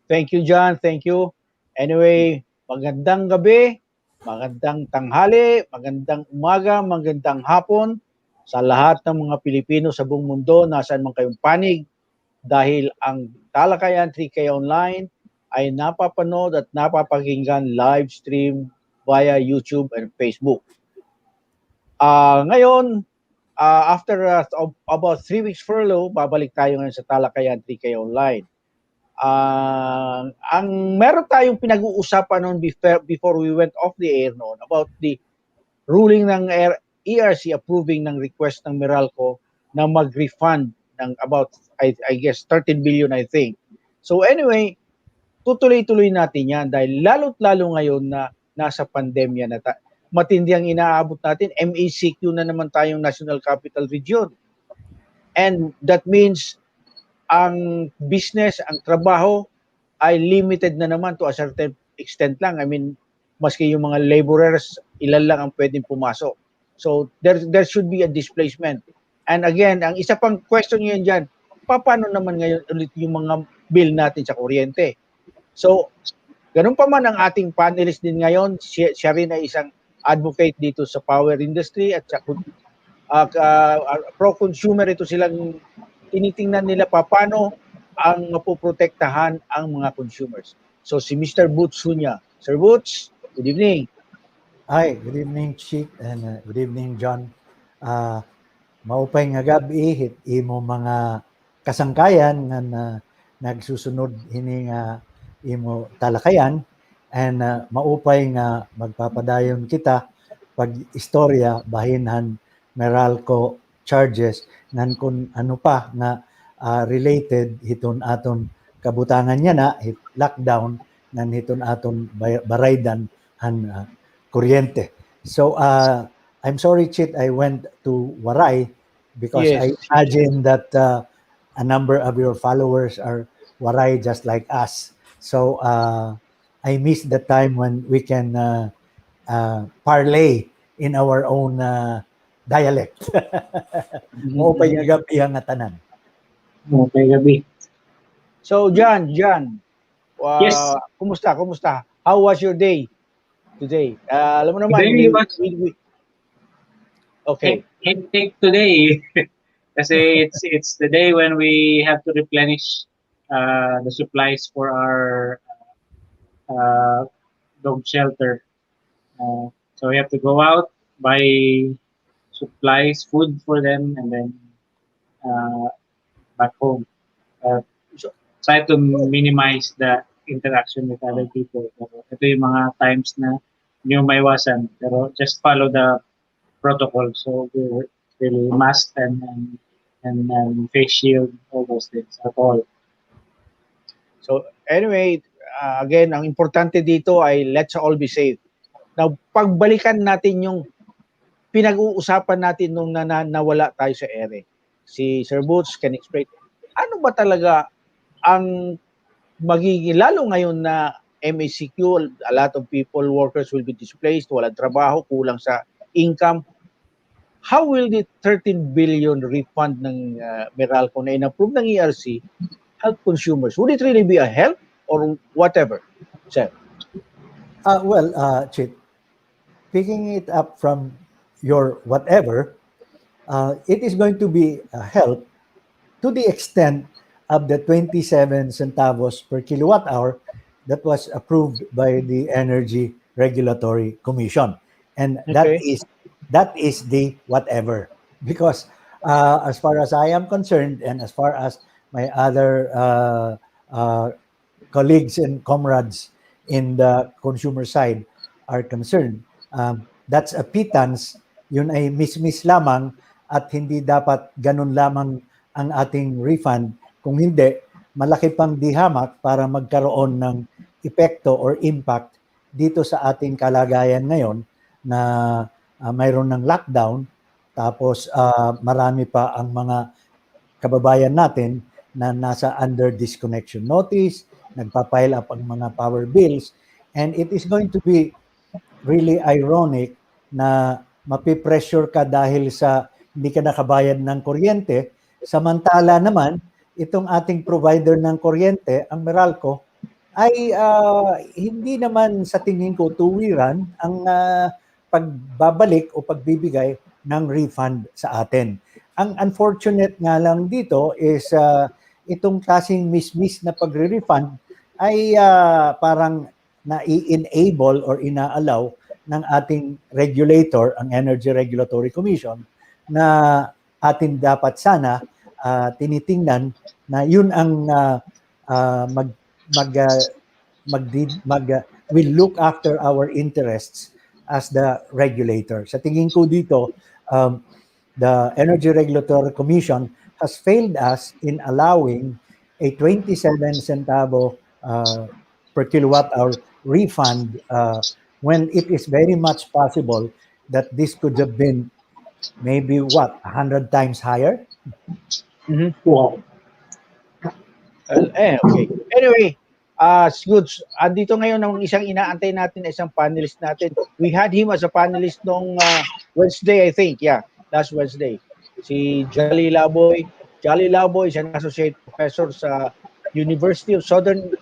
Thank you, John. Thank you. Anyway, magandang gabi, magandang tanghali, magandang umaga, magandang hapon sa lahat ng mga Pilipino sa buong mundo, nasaan man kayong panig, dahil ang Talakayan 3K Online ay napapanood at napapakinggan live stream via YouTube and Facebook. Ngayon, after about 3 weeks furlough, babalik tayo ngayon sa Talakayan 3K Online. Ang meron tayong pinag-uusapan noon before we went off the air noon about the ruling ng ERC approving ng request ng Meralco na mag-refund ng about I guess 13 billion I think. So anyway, tutuloy-tuloy natin yan dahil lalo't lalo ngayon na nasa pandemya na matindi ang inaabot natin. MECQ na naman tayong National Capital Region. And that means ang business, ang trabaho ay limited na naman to a certain extent lang. I mean, maski yung mga laborers, ilan lang ang pwedeng pumasok. So, there should be a displacement. And again, ang isa pang question ngayon dyan, paano naman ngayon ulit yung mga bill natin sa kuryente? So, ganun pa man ang ating panelist din ngayon, siya rin ay isang advocate dito sa power industry at sa pro-consumer. Ito silang tinitingnan nila paano ang mapoprotektahan ang mga consumers. So si Mr. Boots Hunya. Sir Boots, good evening. Hi, good evening Chief and good evening John. Maupay nga gabi hit imo mga kasangkayan nga nagsusunod ini nga imo talakayan and maupay nga magpapadayon kita pag istorya bahinhan Meralco charges ngan kun ano pa nga related hiton aton kabutangan niya na hit lockdown ngan hiton aton baraydan han kuryente. So I'm sorry Chit, I went to Waray because Yes. I imagine that a number of your followers are Waray just like us. So I missed the time when we can parlay in our own dialect. Maupay nga gabi ang tanan. Okay, gabi. So John, Yes. Kumusta? How was your day today? Alam mo naman, Today okay. Hectic today. Kasi it's the day when we have to replenish the supplies for our dog shelter. So we have to go out, buy supplies, food for them, and then back home. Try to minimize the interaction with other people. Pero ito yung mga times na hindi mo maiwasan. Pero just follow the protocol. So we're really mask and face shield, all those things at all. So anyway, again, ang importante dito ay let's all be safe. Now, pagbalikan natin yung pinag-uusapan natin nung nawala tayo sa ere. Si Sir Boots can explain, ano ba talaga ang magiging, lalo ngayon na MECQ, a lot of people, workers will be displaced, walang trabaho, kulang sa income. How will the 13 billion refund ng Meralco na in-approve ng ERC help consumers? Would it really be a help or whatever? Sir? Chit, picking it up from your whatever, it is going to be a help to the extent of the 27 centavos per kilowatt hour that was approved by the Energy Regulatory Commission. And Okay. that is the whatever. Because as far as I am concerned and as far as my other colleagues and comrades in the consumer side are concerned, that's a pittance, yun ay miss lamang at hindi dapat ganun lamang ang ating refund. Kung hindi, malaki pang dihamak para magkaroon ng epekto or impact dito sa ating kalagayan ngayon na mayroon ng lockdown, tapos marami pa ang mga kababayan natin na nasa under disconnection notice, nagpa-pile up ang mga power bills, and it is going to be really ironic na mapipressure ka dahil sa hindi ka nakabayad ng kuryente, samantala naman itong ating provider ng kuryente, ang Meralco, ay hindi naman sa tingin ko tuwiran ang pagbabalik o pagbibigay ng refund sa atin. Ang unfortunate nga lang dito is itong klaseng miss na pagre-refund ay parang na-enable or ina-allow ng ating regulator, ang Energy Regulatory Commission, na atin dapat sana tinitingnan na yun ang mag mag will look after our interests as the regulator. Sa tingin ko dito, the Energy Regulatory Commission has failed us in allowing a 27 centavo per kilowatt hour refund when it is very much possible that this could have been maybe 100 times higher. Wow. Okay. Anyway, good. Andito ngayon ang isang inaantay natin na isang panelist natin. We had him as a panelist nung Wednesday, I think. Yeah, last Wednesday. Si Jolly Laboy. Jolly Laboy is an associate professor sa University of Southern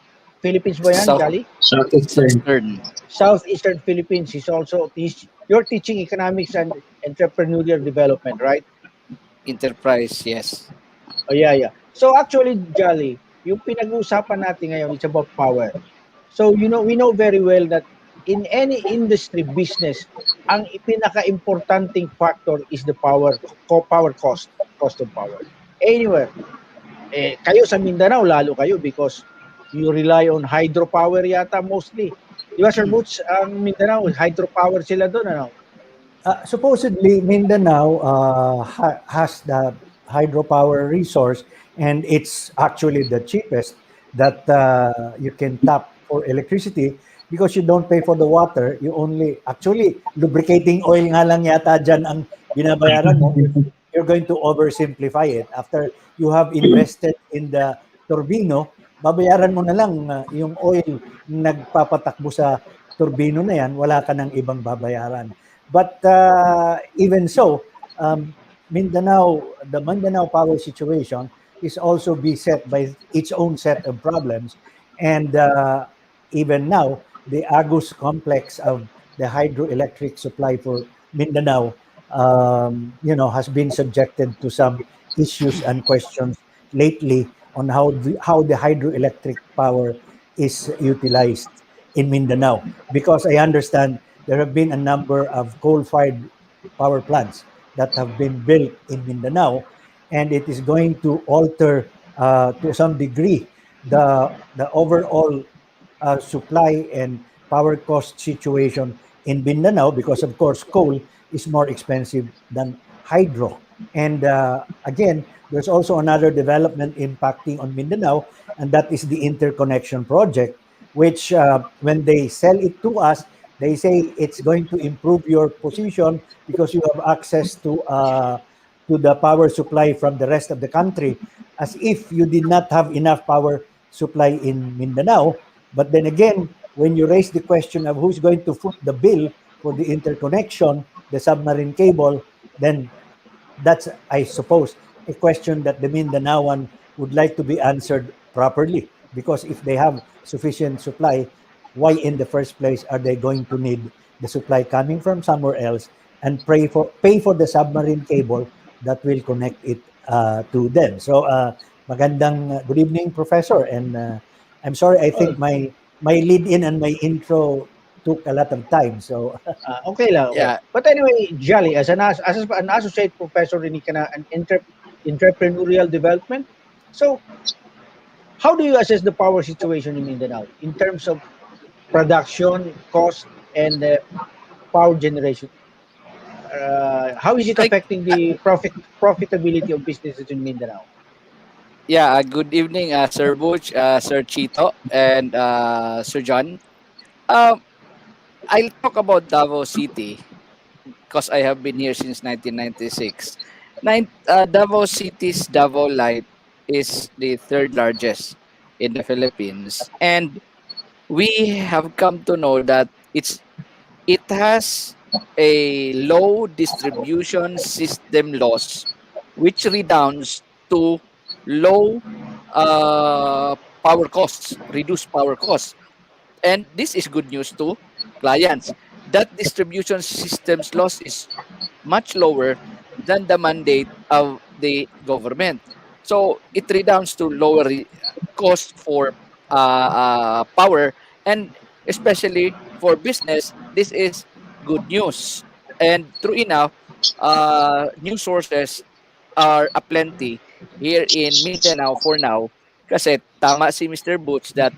Philippines ba yan, Jolly? Southeastern. Southeastern Philippines. You're teaching economics and entrepreneurial development, right? Enterprise, yes. Oh, yeah. So actually, Jolly, yung pinag-uusapan natin ngayon is about power. So we know very well that in any industry business, ang pinaka-importanting factor is the power cost of power. Anywhere, kayo sa Mindanao, lalo kayo because you rely on hydropower yata mostly. Di ba, Sir Butch, ang Mindanao, hydropower sila doon, ano? Supposedly, Mindanao has the hydropower resource, and it's actually the cheapest that you can tap for electricity because you don't pay for the water. You only, actually, lubricating oil nga lang yata dyan ang binabayaran mo. You're going to oversimplify it. After you have invested in the turbino, babayaran mo na lang yung oil nagpapatakbo sa turbino na yan, wala ka ng ibang babayaran. But even so, the Mindanao power situation is also beset by its own set of problems. And even now, the Agus complex of the hydroelectric supply for Mindanao, has been subjected to some issues and questions lately on how the hydroelectric power is utilized in Mindanao. Because I understand there have been a number of coal-fired power plants that have been built in Mindanao, and it is going to alter to some degree the overall supply and power cost situation in Mindanao, because of course coal is more expensive than hydro. And again, there's also another development impacting on Mindanao, and that is the interconnection project, which when they sell it to us, they say it's going to improve your position because you have access to the power supply from the rest of the country, as if you did not have enough power supply in Mindanao. But then again, when you raise the question of who's going to foot the bill for the interconnection, the submarine cable, then that's, I suppose, a question that the Mindanaoan would like to be answered properly. Because if they have sufficient supply, why in the first place are they going to need the supply coming from somewhere else and pay for the submarine cable that will connect it to them? So magandang good evening, Professor, and I'm sorry, I think my lead in and my intro took a lot of time. So okay lang. Okay. Yeah. But anyway, Jolly, as an associate professor in entrepreneurial development, so how do you assess the power situation in Mindanao in terms of production, cost, and power generation? How is it affecting the profitability of businesses in Mindanao? Yeah, good evening, Sir Butch, Sir Chito, and Sir John. Um, I'll talk about Davao City because I have been here since 1996. Davao City's Davao Light is the third largest in the Philippines, and we have come to know that it has a low distribution system loss, which redounds to low power costs, reduce power costs. And this is good news to clients. That distribution systems loss is much lower than the mandate of the government. So it redounds to lower cost for power, and especially for business, this is good news. And true enough, new sources are aplenty here in Mindanao for now. Kasi tama si Mr. Butch that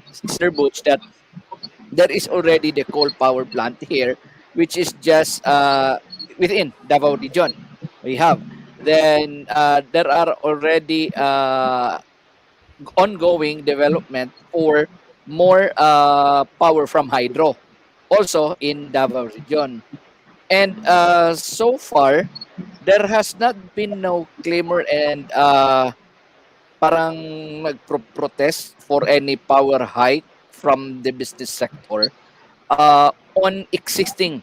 there is already the coal power plant here, which is just within Davao region. We have. Then there are already ongoing development for more power from hydro, also in Davao region. And so far, there has not been no clamor and parang nagpro-protest for any power hike from the business sector on existing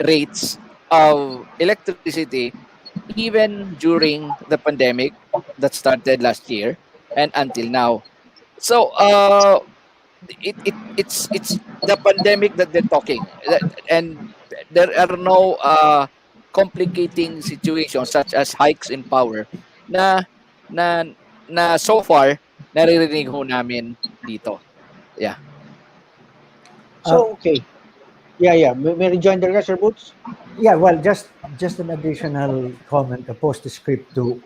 rates of electricity even during the pandemic that started last year and until now. So it's the pandemic that they're talking, and there are no complicating situations such as hikes in power na na na so far naririnig ho namin dito. Yeah. Uh, So, okay. Yeah. May rejoinder ka, Sir Boots? Yeah, well, just an additional comment, a postscript to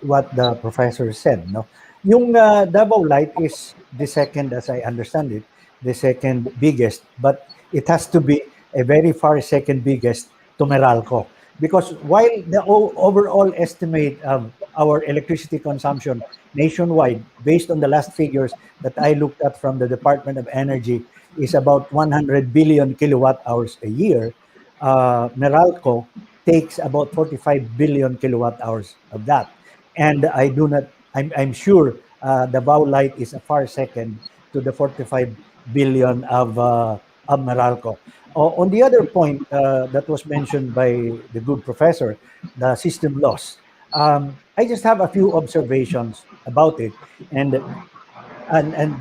what the professor said. No, yung Davao Light is the second, as I understand it, the second biggest, but it has to be a very far second biggest to Meralco, because while the overall estimate of our electricity consumption nationwide, based on the last figures that I looked at from the Department of Energy, is about 100 billion kilowatt hours a year. Meralco takes about 45 billion kilowatt hours of that. And I do not, I'm sure the Vow Light is a far second to the 45 billion of Meralco. On the other point that was mentioned by the good professor, the system loss, I just have a few observations about it. And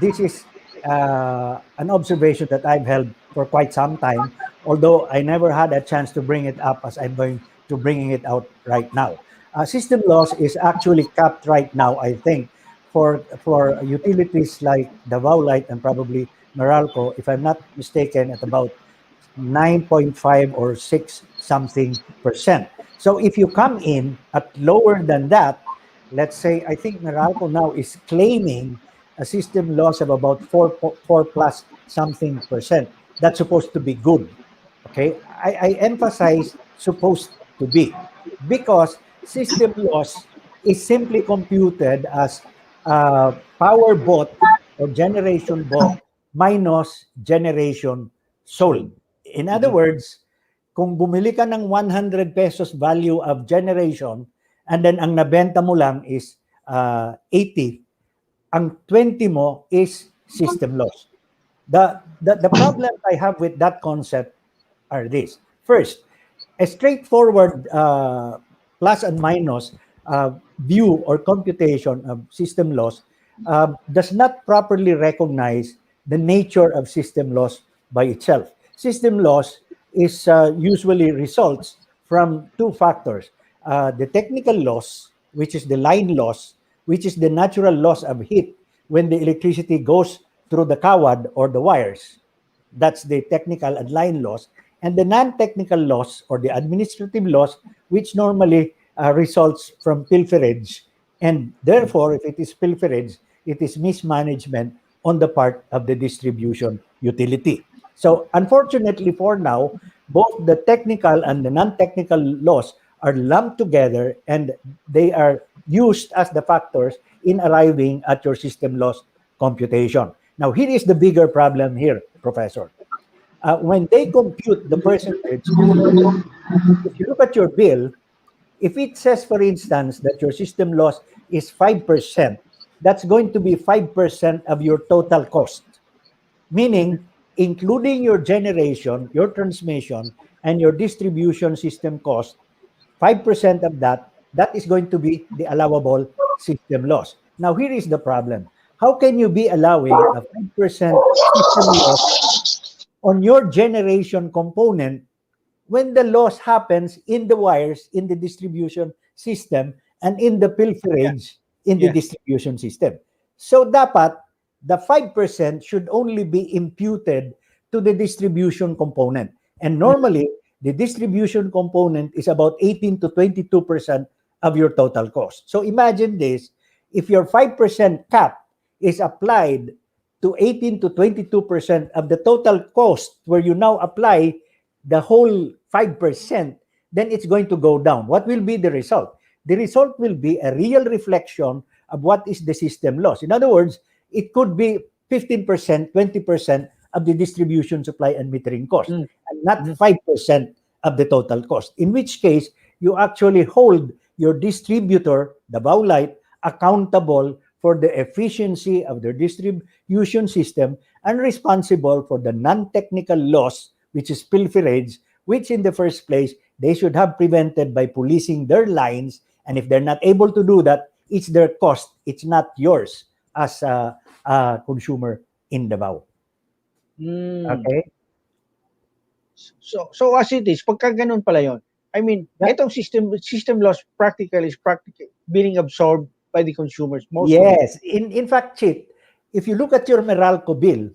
this is an observation that I've held for quite some time, although I never had a chance to bring it up as I'm going to bringing it out right now. System loss is actually capped right now, I think, for utilities like Davao Light and probably Meralco, if I'm not mistaken, at about 9.5 or 6 something percent. So if you come in at lower than that, let's say, I think Meralco now is claiming a system loss of about 4 plus something percent. That's supposed to be good. Okay, I emphasize supposed to be, because system loss is simply computed as power bought or generation bought minus generation sold. In other words, kung bumili ka ng 100 pesos value of generation and then ang nabenta mo lang is 80, ang 20 mo is system loss. The problem I have with that concept are this. First, a straightforward plus and minus view or computation of system loss does not properly recognize the nature of system loss by itself. System loss is usually results from two factors. The technical loss, which is the line loss, which is the natural loss of heat when the electricity goes through the kawad or the wires. That's the technical and line loss. And the non-technical loss or the administrative loss, which normally results from pilferage. And therefore, if it is pilferage, it is mismanagement on the part of the distribution utility. So unfortunately for now, both the technical and the non-technical loss are lumped together, and they are used as the factors in arriving at your system loss computation. Now, here is the bigger problem here, Professor. When they compute the percentage, if you look at your bill, if it says, for instance, that your system loss is 5%, that's going to be 5% of your total cost, meaning including your generation, your transmission, and your distribution system cost, 5% of that, that is going to be the allowable system loss. Now, here is the problem. how can you be allowing a 5% system loss on your generation component when the loss happens in the wires, in the distribution system, and in the pilferage in the Yeah. distribution system? So dapat, the 5% should only be imputed to the distribution component. And normally, the distribution component is about 18 to 22% of your total cost. So imagine this, if your 5% cap is applied to 18 to 22% of the total cost, where you now apply the whole 5%, then it's going to go down. What will be the result? The result will be a real reflection of what is the system loss. In other words, it could be 15%, 20% of the distribution, supply, and metering cost, Mm. and not 5% of the total cost. In which case, you actually hold your distributor, the Baulight, accountable for the efficiency of their distribution system and responsible for the non-technical loss, which is pilferage, which in the first place, they should have prevented by policing their lines. And if they're not able to do that, it's their cost. It's not yours as a consumer in Davao. Mm. Okay? So as it is, pagka ganun pala yun, I mean, itong system loss practically is being absorbed by the consumers mostly. Yes. In fact, Chit, if you look at your Meralco bill,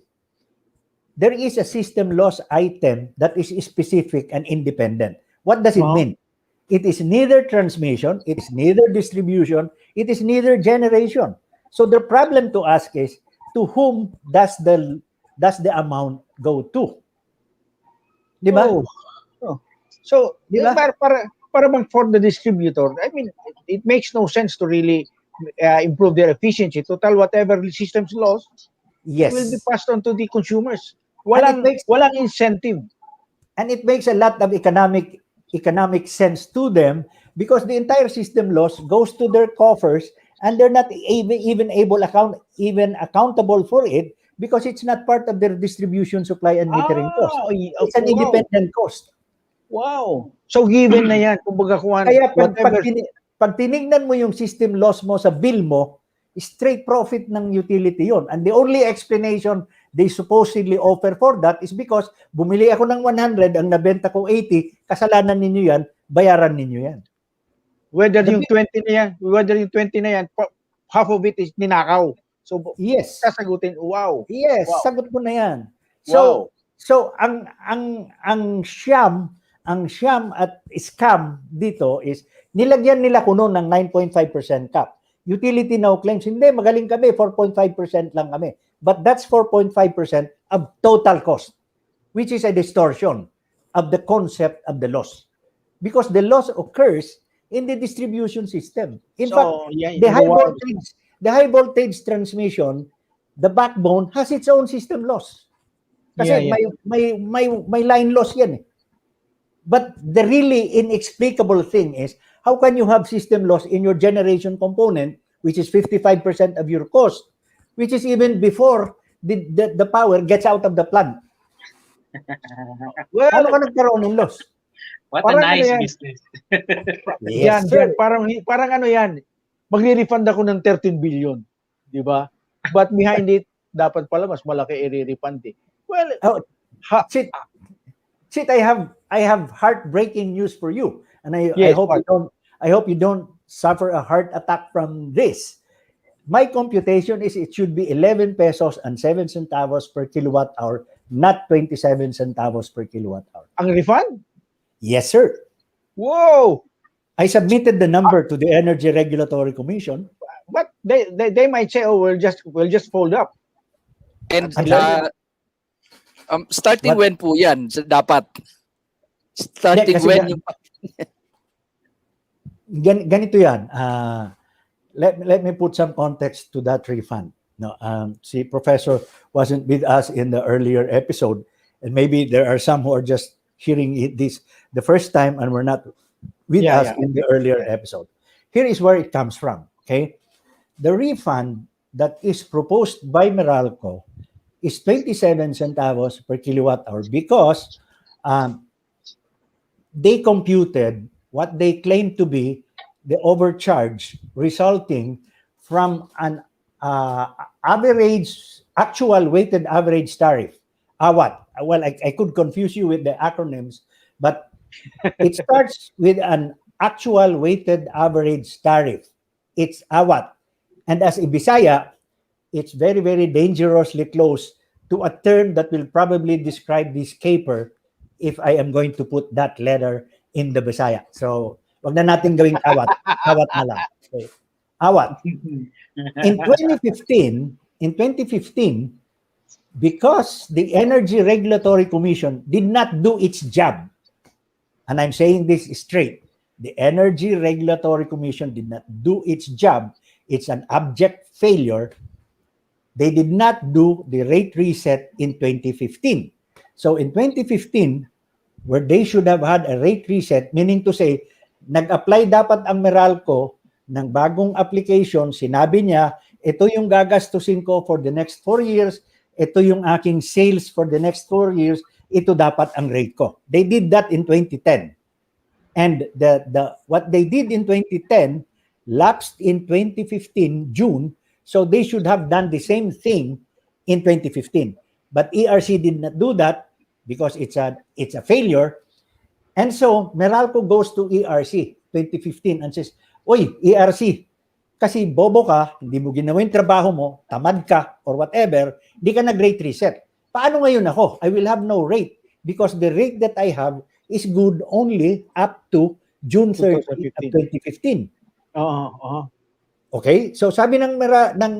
there is a system loss item that is specific and independent. What does it Wow. mean? It is neither transmission, it is neither distribution, it is neither generation. So the problem to ask is, to whom does the amount go to? Di ba? Oh. Oh. So, Di ba? para bang for the distributor, I mean, it makes no sense to really improve their efficiency. Total, whatever systems lost, Yes. will be passed on to the consumers. And Walang incentive. And it makes a lot of economic sense to them, because the entire system loss goes to their coffers, and they're not even accountable for it, because it's not part of their distribution, supply, and metering cost. It's an independent cost. Wow. So given na yan, kumbaga Kaya whatever. pag tinignan mo yung system loss mo sa bill mo, straight profit ng utility yon. And the only explanation they supposedly offer for that is because bumili ako ng 100, ang nabenta ko 80, kasalanan ninyo yan, bayaran ninyo yan. Whether yung 20 na yan, half of it is ninakaw. So, yes. Sasagutin, wow. Yes, wow. Sagot mo na yan. Wow. So ang siyam at scam dito is nilagyan nila kuno ng 9.5% cap. Utility now claims, hindi, magaling kami, 4.5% lang kami. But that's 4.5% of total cost, which is a distortion of the concept of the loss. Because the loss occurs in the distribution system. In fact, the high voltage transmission, the backbone has its own system loss. Kasi may line loss yan eh. But the really inexplicable thing is, how can you have system loss in your generation component, which is 55% of your cost, which is even before the power gets out of the plant? Well, ano ka nagkaroon ng loss? What a nice business. Yes, yan, parang ano yan, magre-refund ako ng 13 billion. Di ba? But behind it, dapat pala mas malaki i-refund eh. Well, Sid, I have heartbreaking news for you, and I hope you don't suffer a heart attack from this. My computation is it should be 11 pesos and 7 centavos per kilowatt hour, not 27 centavos per kilowatt hour. Ang refund? Yes, sir. Whoa! I submitted the number to the Energy Regulatory Commission. But they might say, oh, we'll just fold up. And starting when po yan? Dapat. Starting when yung... Ganito yan. Let me put some context to that refund. No, see, Professor wasn't with us in the earlier episode, and maybe there are some who are just hearing this the first time and were not with us in the earlier episode. Here is where it comes from. Okay, the refund that is proposed by Meralco is 27 centavos per kilowatt hour because they computed what they claim to be the overcharge resulting from an actual weighted average tariff. What? Well, I could confuse you with the acronyms, but it starts with an actual weighted average tariff. It's AWAT. And as a Bisaya, it's very, very dangerously close to a term that will probably describe this caper if I am going to put that letter in the Bisaya. So, wag na natin gawing awat. Awat na lang. Okay. Awat. In 2015, because the Energy Regulatory Commission did not do its job, and I'm saying this straight, the Energy Regulatory Commission did not do its job. It's an abject failure. They did not do the rate reset in 2015. So in 2015, where they should have had a rate reset, meaning to say, nag-apply dapat ang Meralco ng bagong application, sinabi niya, ito yung gagastusin ko for the next 4 years, ito yung aking sales for the next 4 years, ito dapat ang rate ko. They did that in 2010. And what they did in 2010 lapsed in 2015 June, so they should have done the same thing in 2015. But ERC did not do that because it's a failure. And so Meralco goes to ERC 2015 and says, "Oy, ERC, kasi bobo ka, hindi mo ginawa yung trabaho mo, tamad ka, or whatever, di ka nag-rate reset. Paano ngayon ako? I will have no rate because the rate that I have is good only up to June 30 of 2015. Okay? So sabi ng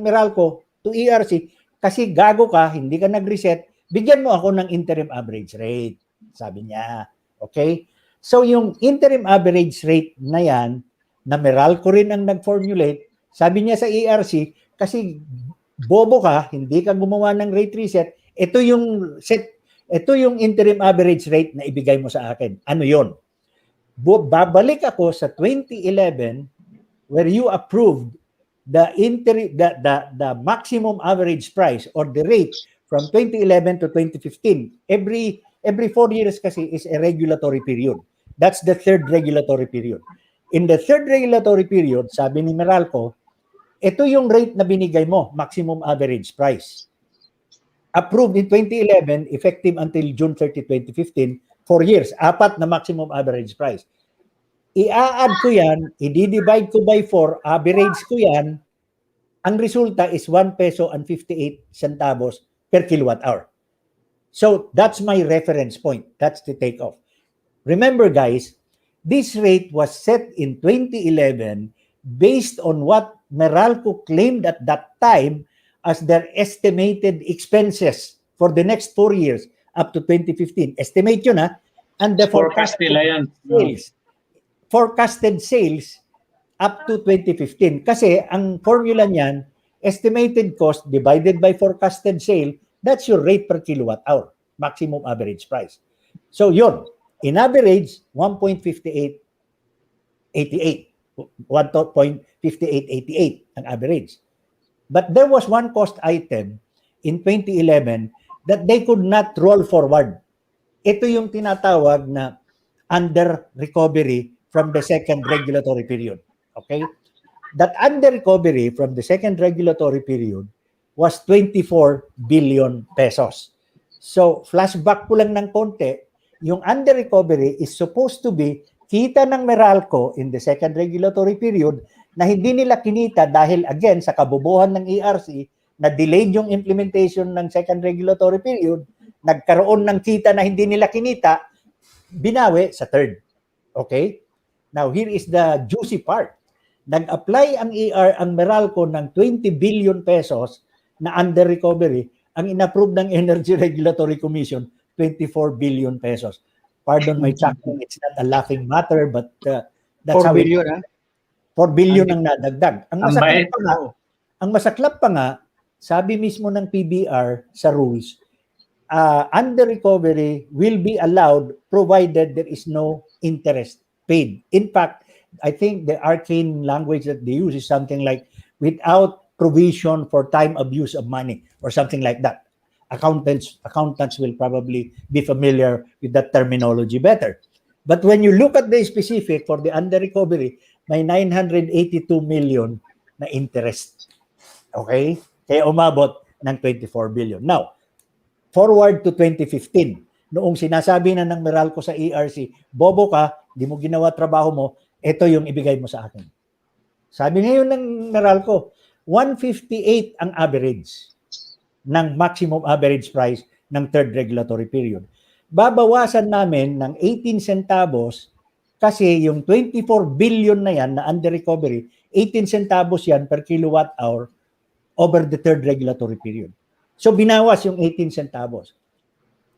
Meralco to ERC, kasi gago ka, hindi ka nag-reset, bigyan mo ako ng interim average rate. Sabi niya. Okay? So yung interim average rate na yan, na Meralco rin ang nag-formulate, sabi niya sa ERC, kasi bobo ka, hindi ka gumawa ng rate reset, ito yung interim average rate na ibigay mo sa akin. Ano yon? Babalik ako sa 2011 where you approved the maximum average price or the rate from 2011 to 2015. Every 4 years kasi is a regulatory period. That's the third regulatory period. In the third regulatory period, sabi ni Meralco, ito yung rate na binigay mo, maximum average price. Approved in 2011, effective until June 30, 2015, 4 years, 4 na maximum average price. I-add ko yan, i-divide ko by 4, average ko yan, ang resulta is 1 peso and 58 centavos per kilowatt hour. So that's my reference point. That's the takeoff. Remember guys, this rate was set in 2011 based on what Meralco claimed at that time as their estimated expenses for the next 4 years up to 2015. Estimate yun ha. And the forecasted sales up to 2015. Kasi ang formula niyan, estimated cost divided by forecasted sale, that's your rate per kilowatt hour, maximum average price. So yun, in average, 1.5888. 1.5888 ang average. But there was one cost item in 2011 that they could not roll forward. Ito yung tinatawag na under recovery from the second regulatory period. Okay? That under recovery from the second regulatory period was 24 billion pesos. So, flashback ko lang ng konti, yung under recovery is supposed to be kita ng Meralco in the second regulatory period na hindi nila kinita dahil again sa kabubuhan ng ERC na delayed yung implementation ng second regulatory period, nagkaroon ng kita na hindi nila kinita, binawi sa third. Okay? Now, here is the juicy part. Nag-apply ang Meralco ng 20 billion pesos na under recovery, ang inapprove ng Energy Regulatory Commission, 24 billion pesos. Pardon my chuckling, it's not a laughing matter, but that's 4 how billion, it is. 4 billion ang nadagdag. Ang masaklap pa nga, sabi mismo ng PBR sa rules, under recovery will be allowed provided there is no interest paid. In fact, I think the arcane language that they use is something like without provision for time abuse of money or something like that. Accountants will probably be familiar with that terminology better. But when you look at the specific for the under recovery, may 982 million na interest. Okay? Kaya umabot ng 24 billion. Now, forward to 2015, noong sinasabi na ng Meralco sa ERC, bobo ka, di mo ginawa trabaho mo, ito yung ibigay mo sa akin. Sabi ngayon ng Meralco, 158 ang average ng maximum average price ng third regulatory period. Babawasan namin ng 18 centavos kasi yung 24 billion na yan na under recovery, 18 centavos yan per kilowatt hour over the third regulatory period. So binawas yung 18 centavos.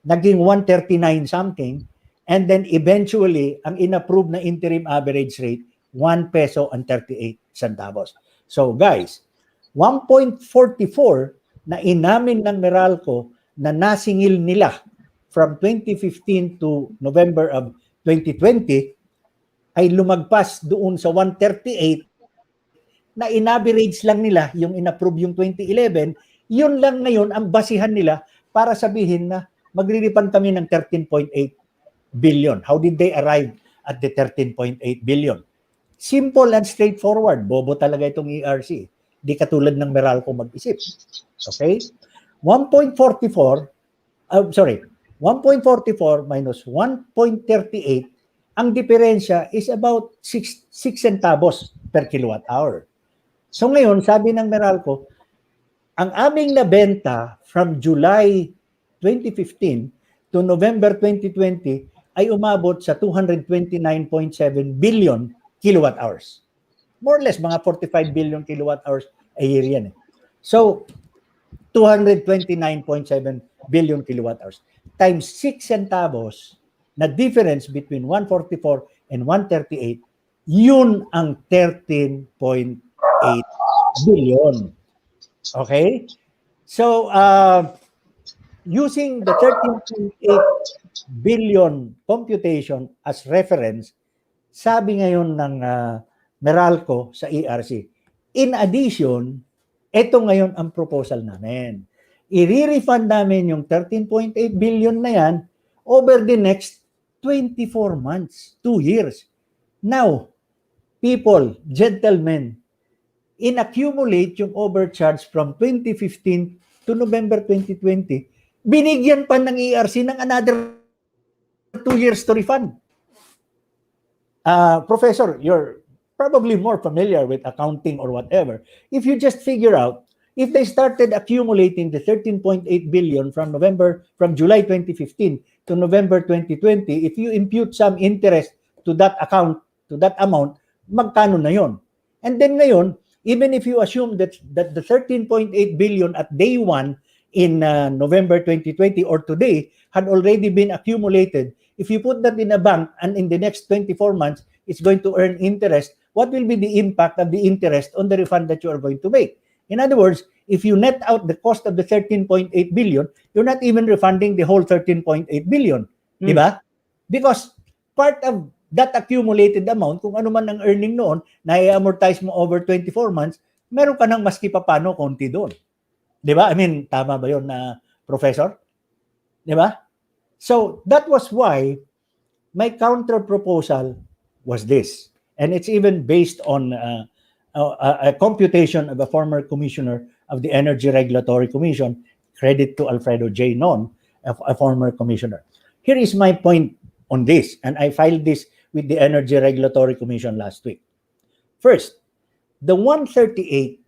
Naging 139 something, and then eventually ang inapprove na interim average rate 1 peso and 38 centavos. So guys, 1.44 na inamin ng Meralco na nasingil nila from 2015 to November of 2020 ay lumagpas doon sa 138 na in-average lang nila yung inapprove yung 2011, yun lang ngayon ang basihan nila para sabihin na magre-refund kami ng 13.8 billion. How did they arrive at the 13.8 billion? Simple and straightforward. Bobo talaga itong ERC. Di katulad ng Meralco mag-isip. Okay? 1.44 minus 1.38, ang diferensya is about 6 centavos per kilowatt hour. So ngayon, sabi ng Meralco, ang aming nabenta from July 2015 to November 2020 ay umabot sa 229.7 billion kilowatt hours. More or less, mga 45 billion kilowatt hours a year yan. So, 229.7 billion kilowatt hours times 6 centavos na difference between 144 and 138, yun ang 13.8 billion. Okay? So, using the 13.8 billion computation as reference, sabi ngayon ng Meralco sa ERC, in addition, ito ngayon ang proposal namin. I-refund namin yung 13.8 billion na yan over the next 24 months, 2 years. Now, people, gentlemen, in-accumulate yung overcharge from 2015 to November 2020, binigyan pa ng ERC ng another 2 years to refund. Professor, you're probably more familiar with accounting or whatever. If you just figure out, if they started accumulating the 13.8 billion from July 2015 to November 2020, if you impute some interest to that account, to that amount, magkano na yon? And then ngayon, even if you assume that the 13.8 billion at day 1 in November 2020 or today had already been accumulated, if you put that in a bank and in the next 24 months, it's going to earn interest, what will be the impact of the interest on the refund that you are going to make? In other words, if you net out the cost of the 13.8 billion, you're not even refunding the whole 13.8 billion. Di ba? Because part of that accumulated amount, kung ano man ang earning noon, na i-amortize mo over 24 months, meron ka ng maski papano konti doon. Di ba? I mean, tama ba yun, Professor? Di ba? So, that was why my counter proposal was this. And it's even based on a computation of a former commissioner of the Energy Regulatory Commission. Credit to Alfredo J. Non, a former commissioner. Here is my point on this, and I filed this with the Energy Regulatory Commission last week. First, the 138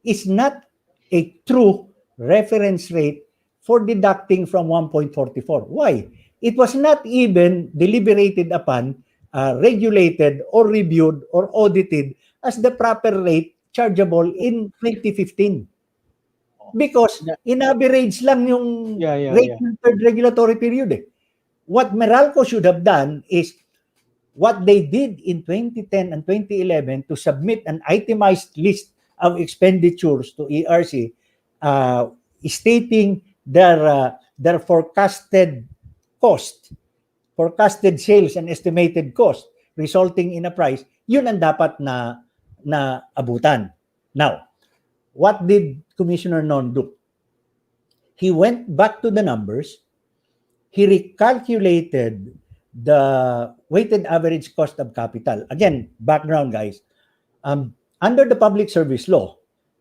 is not a true reference rate for deducting from 1.44. Why? It was not even deliberated upon, regulated or reviewed or audited as the proper rate chargeable in 2015. Because in average lang yung rate ng third regulatory period. What Meralco should have done is what they did in 2010 and 2011 to submit an itemized list of expenditures to ERC, stating their forecasted cost, forecasted sales and estimated cost resulting in a price, yun ang dapat na abutan. Now, what did Commissioner Non do? He went back to the numbers, he recalculated the weighted average cost of capital. Again, background guys, under the public service law,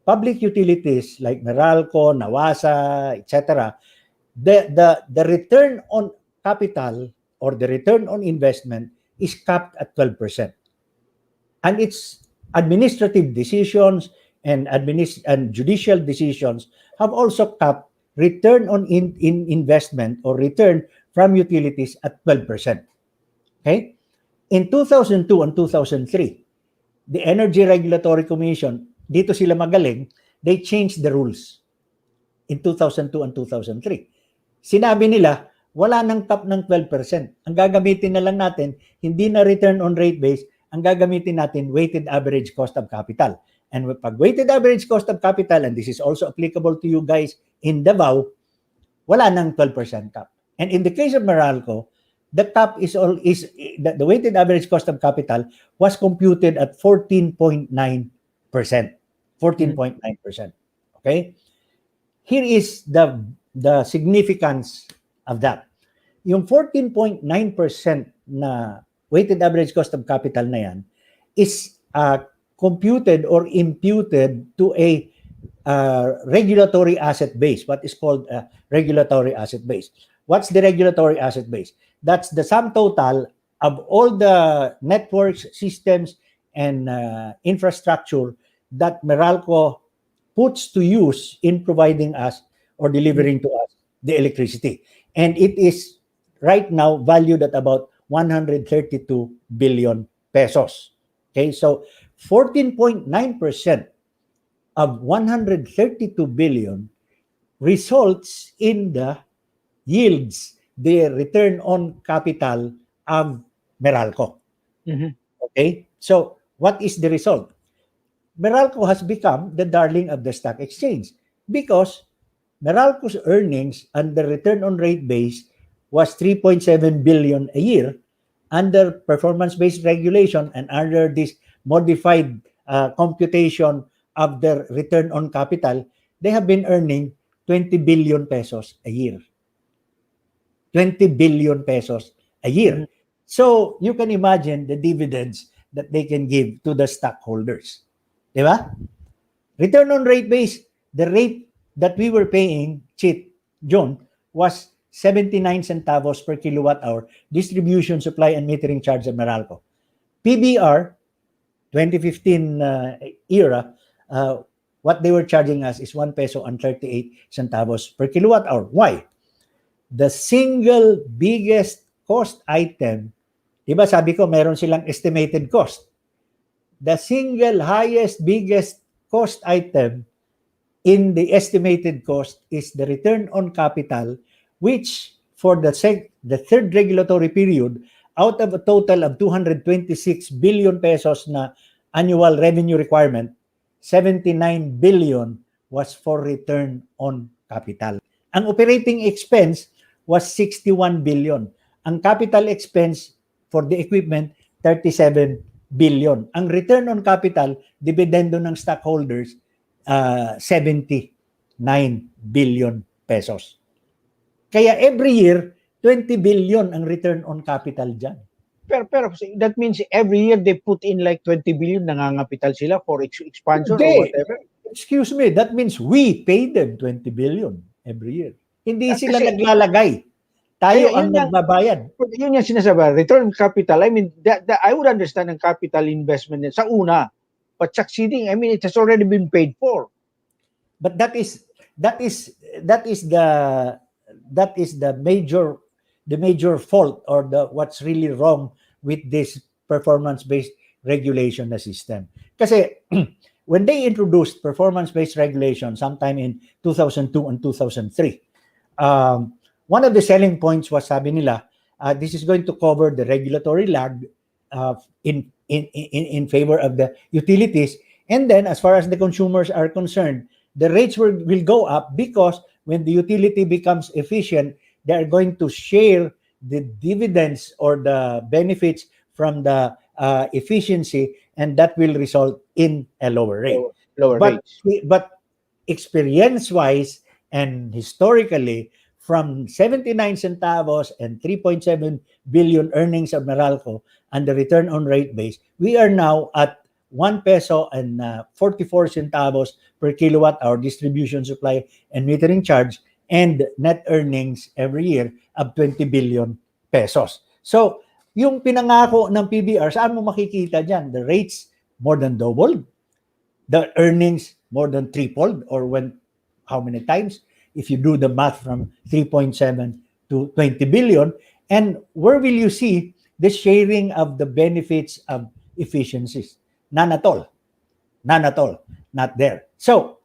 public utilities like Meralco, Nawasa, etc., the return on capital or the return on investment is capped at 12%. And its administrative decisions and and judicial decisions have also capped return on in investment or return from utilities at 12%. Okay? In 2002 and 2003, the Energy Regulatory Commission, dito sila magaling, they changed the rules in 2002 and 2003. Sinabi nila, wala nang cap ng 12%. Ang gagamitin na lang natin, hindi na return on rate base, ang gagamitin natin, weighted average cost of capital. And pag weighted average cost of capital, and this is also applicable to you guys in Davao, wala nang 12% cap. And in the case of Meralco, the cap is the weighted average cost of capital was computed at 14.9%. 14.9%. Okay? Here is the significance of that. Yung 14.9% na weighted average cost of capital na yan is computed or imputed to a regulatory asset base, what is called a regulatory asset base. What's the regulatory asset base? That's the sum total of all the networks, systems, and infrastructure that Meralco puts to use in providing us or delivering to us the electricity. And it is right now valued at about 132 billion pesos. Okay, so 14.9% of 132 billion results in the yields, the return on capital of Meralco. Mhm. Okay, so what is the result? Meralco has become the darling of the stock exchange because Meralco's earnings and the return on rate base was 3.7 billion a year under performance-based regulation and under this modified computation of their return on capital. They have been earning 20 billion pesos a year. 20 billion pesos a year. So you can imagine the dividends that they can give to the stockholders. Di ba? Return on rate base, the rate that we were paying, John, was 79 centavos per kilowatt hour distribution, supply, and metering charge of Meralco. PBR, 2015 era, what they were charging us is 1 peso and 38 centavos per kilowatt hour. Why? The single biggest cost item, diba sabi ko meron silang estimated cost. The single highest, biggest cost item in the estimated cost is the return on capital, which for the third regulatory period, out of a total of 226 billion pesos na annual revenue requirement, 79 billion was for return on capital. Ang operating expense was 61 billion. Ang capital expense for the equipment, 37 billion. Ang return on capital, dividendo ng stockholders, 79 billion pesos. Kaya every year, 20 billion ang return on capital dyan. Pero that means every year they put in like 20 billion, nangangapital sila for expansion Hindi. or whatever. Excuse me, that means we pay them 20 billion every year. Hindi sila Kasi- naglalagay. Tayo Kaya ang yun lang- nagbabayad. Yun yung sinasabi, return on capital. I mean, I would understand ang capital investment sa una. But succeeding, I mean, it has already been paid for. But that is the major fault or what's really wrong with this performance-based regulation na system. Kasi when they introduced performance-based regulation sometime in 2002 and 2003, one of the selling points was, sabi nila, this is going to cover the regulatory lag in favor of the utilities. And then, as far as the consumers are concerned, the rates will go up because when the utility becomes efficient, they are going to share the dividends or the benefits from the efficiency, and that will result in a lower rate. Lower rates. But experience-wise and historically, from 79 centavos and 3.7 billion earnings of Meralco and the return on rate base, we are now at 1 peso and 44 centavos per kilowatt hour distribution supply and metering charge, and net earnings every year of 20 billion pesos. So, yung pinangako ng PBR, saan mo makikita dyan? The rates more than doubled, the earnings more than tripled, or how many times? If you do the math from 3.7 to 20 billion, and where will you see the sharing of the benefits of efficiencies? None at all. None at all. Not there. So,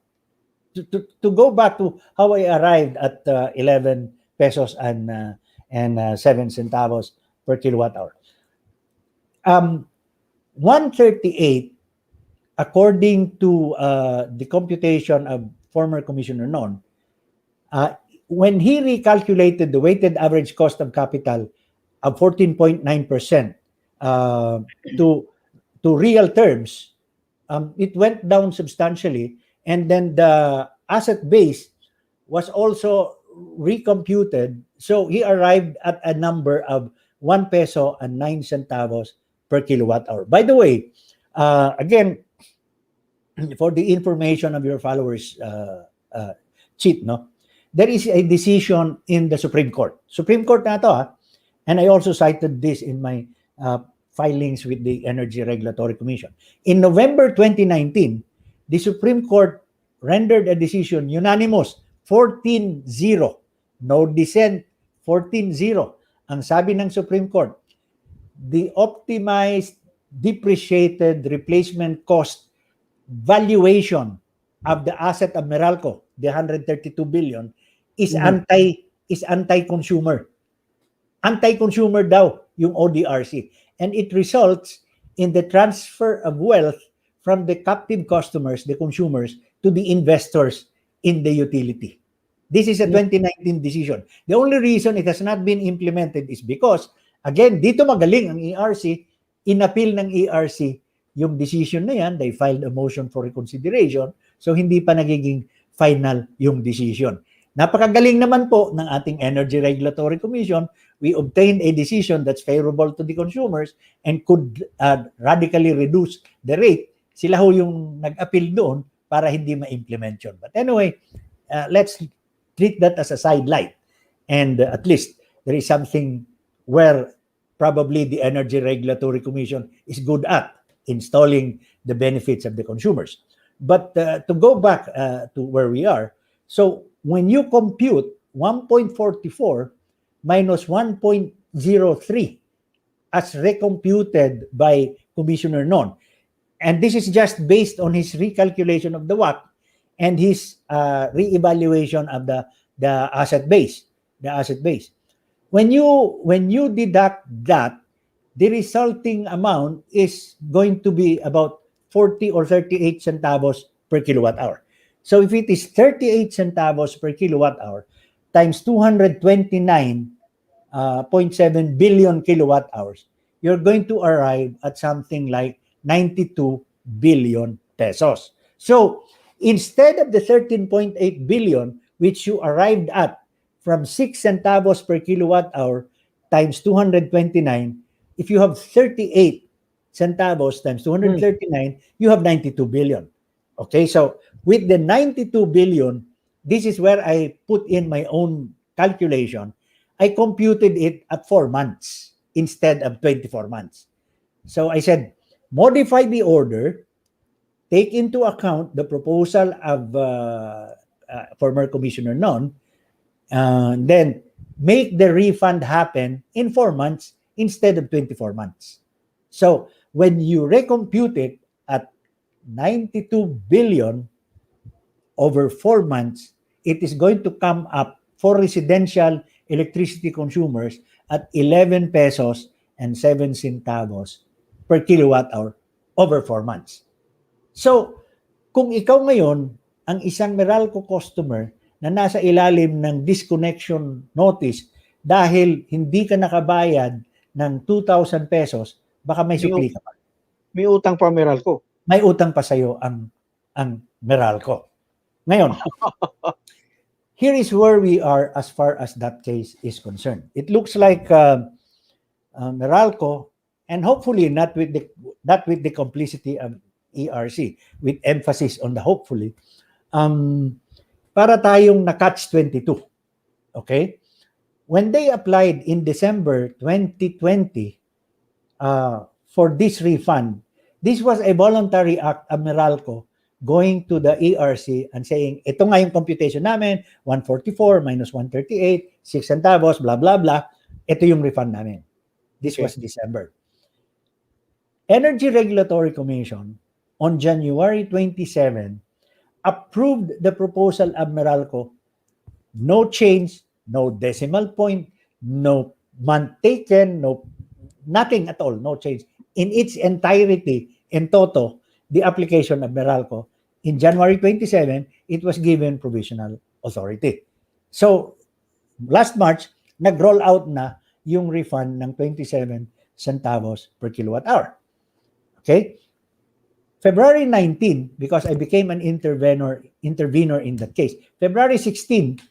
to go back to how I arrived at 11 pesos and 7 centavos per kilowatt hour. 138, according to the computation of former Commissioner Non, when he recalculated the weighted average cost of capital of 14.9% to real terms, it went down substantially, and then the asset base was also recomputed. So he arrived at a number of 1 peso and 9 centavos per kilowatt hour. By the way, again, for the information of your followers, Cheat, no? There is a decision in the Supreme Court. Supreme Court na to, and I also cited this in my filings with the Energy Regulatory Commission. In November 2019, the Supreme Court rendered a decision unanimous, 14-0. No dissent, 14-0. Ang sabi ng Supreme Court, the optimized depreciated replacement cost valuation of the asset of Meralco, the 132 billion, is anti-consumer. Anti-consumer daw yung ODRC. And it results in the transfer of wealth from the captive customers, the consumers, to the investors in the utility. This is a 2019 decision. The only reason it has not been implemented is because, again, dito magaling ang ERC, inappeal ng ERC yung decision na yan, they filed a motion for reconsideration, so hindi pa nagiging final yung decision. Napakagaling naman po ng ating Energy Regulatory Commission. We obtained a decision that's favorable to the consumers and could radically reduce the rate. Sila ho yung nag-appeal doon para hindi ma-implement yun. But anyway, let's treat that as a sidelight. And at least there is something where probably the Energy Regulatory Commission is good at installing the benefits of the consumers. But to go back to where we are, so when you compute 1.44 minus 1.03 as recomputed by Commissioner Non, and this is just based on his recalculation of the WACC and his reevaluation of the asset base, When you deduct that, the resulting amount is going to be about 40 or 38 centavos per kilowatt hour. So if it is 38 centavos per kilowatt hour times 229.7 billion kilowatt hours, you're going to arrive at something like 92 billion pesos. So instead of the 13.8 billion, which you arrived at from 6 centavos per kilowatt hour times 229, if you have 38 centavos times 239, you have 92 billion. Okay, so with the 92 billion, this is where I put in my own calculation. I computed it at 4 months instead of 24 months. So I said, modify the order, take into account the proposal of former Commissioner Non, then make the refund happen in 4 months instead of 24 months. So when you recompute it at 92 billion over 4 months, it is going to come up for residential electricity consumers at 11 pesos and 7 centavos per kilowatt hour over 4 months. So, kung ikaw ngayon ang isang Meralco customer na nasa ilalim ng disconnection notice dahil hindi ka nakabayad ng 2,000 pesos, baka may supli ka pa. May utang pa Meralco. May utang pa sa'yo ang Meralco. Ngayon, here is where we are as far as that case is concerned. It looks like Meralco, and hopefully not with the complicity of ERC, with emphasis on the hopefully, para tayong na-catch-22. Okay? When they applied in December 2020 for this refund, this was a voluntary act of Meralco going to the ERC and saying, ito nga yung computation namin, 144 minus 138, 6 centavos, blah, blah, blah. Ito yung refund namin. This was December. Energy Regulatory Commission on January 27 approved the proposal of Meralco. No change, no decimal point, no month taken, no nothing at all, no change. In its entirety, in toto, the application of Meralco, in January 27, it was given provisional authority. So, last March, nag-roll out na yung refund ng 27 centavos per kilowatt hour. Okay? February 19, because I became an intervenor in that case. February 16,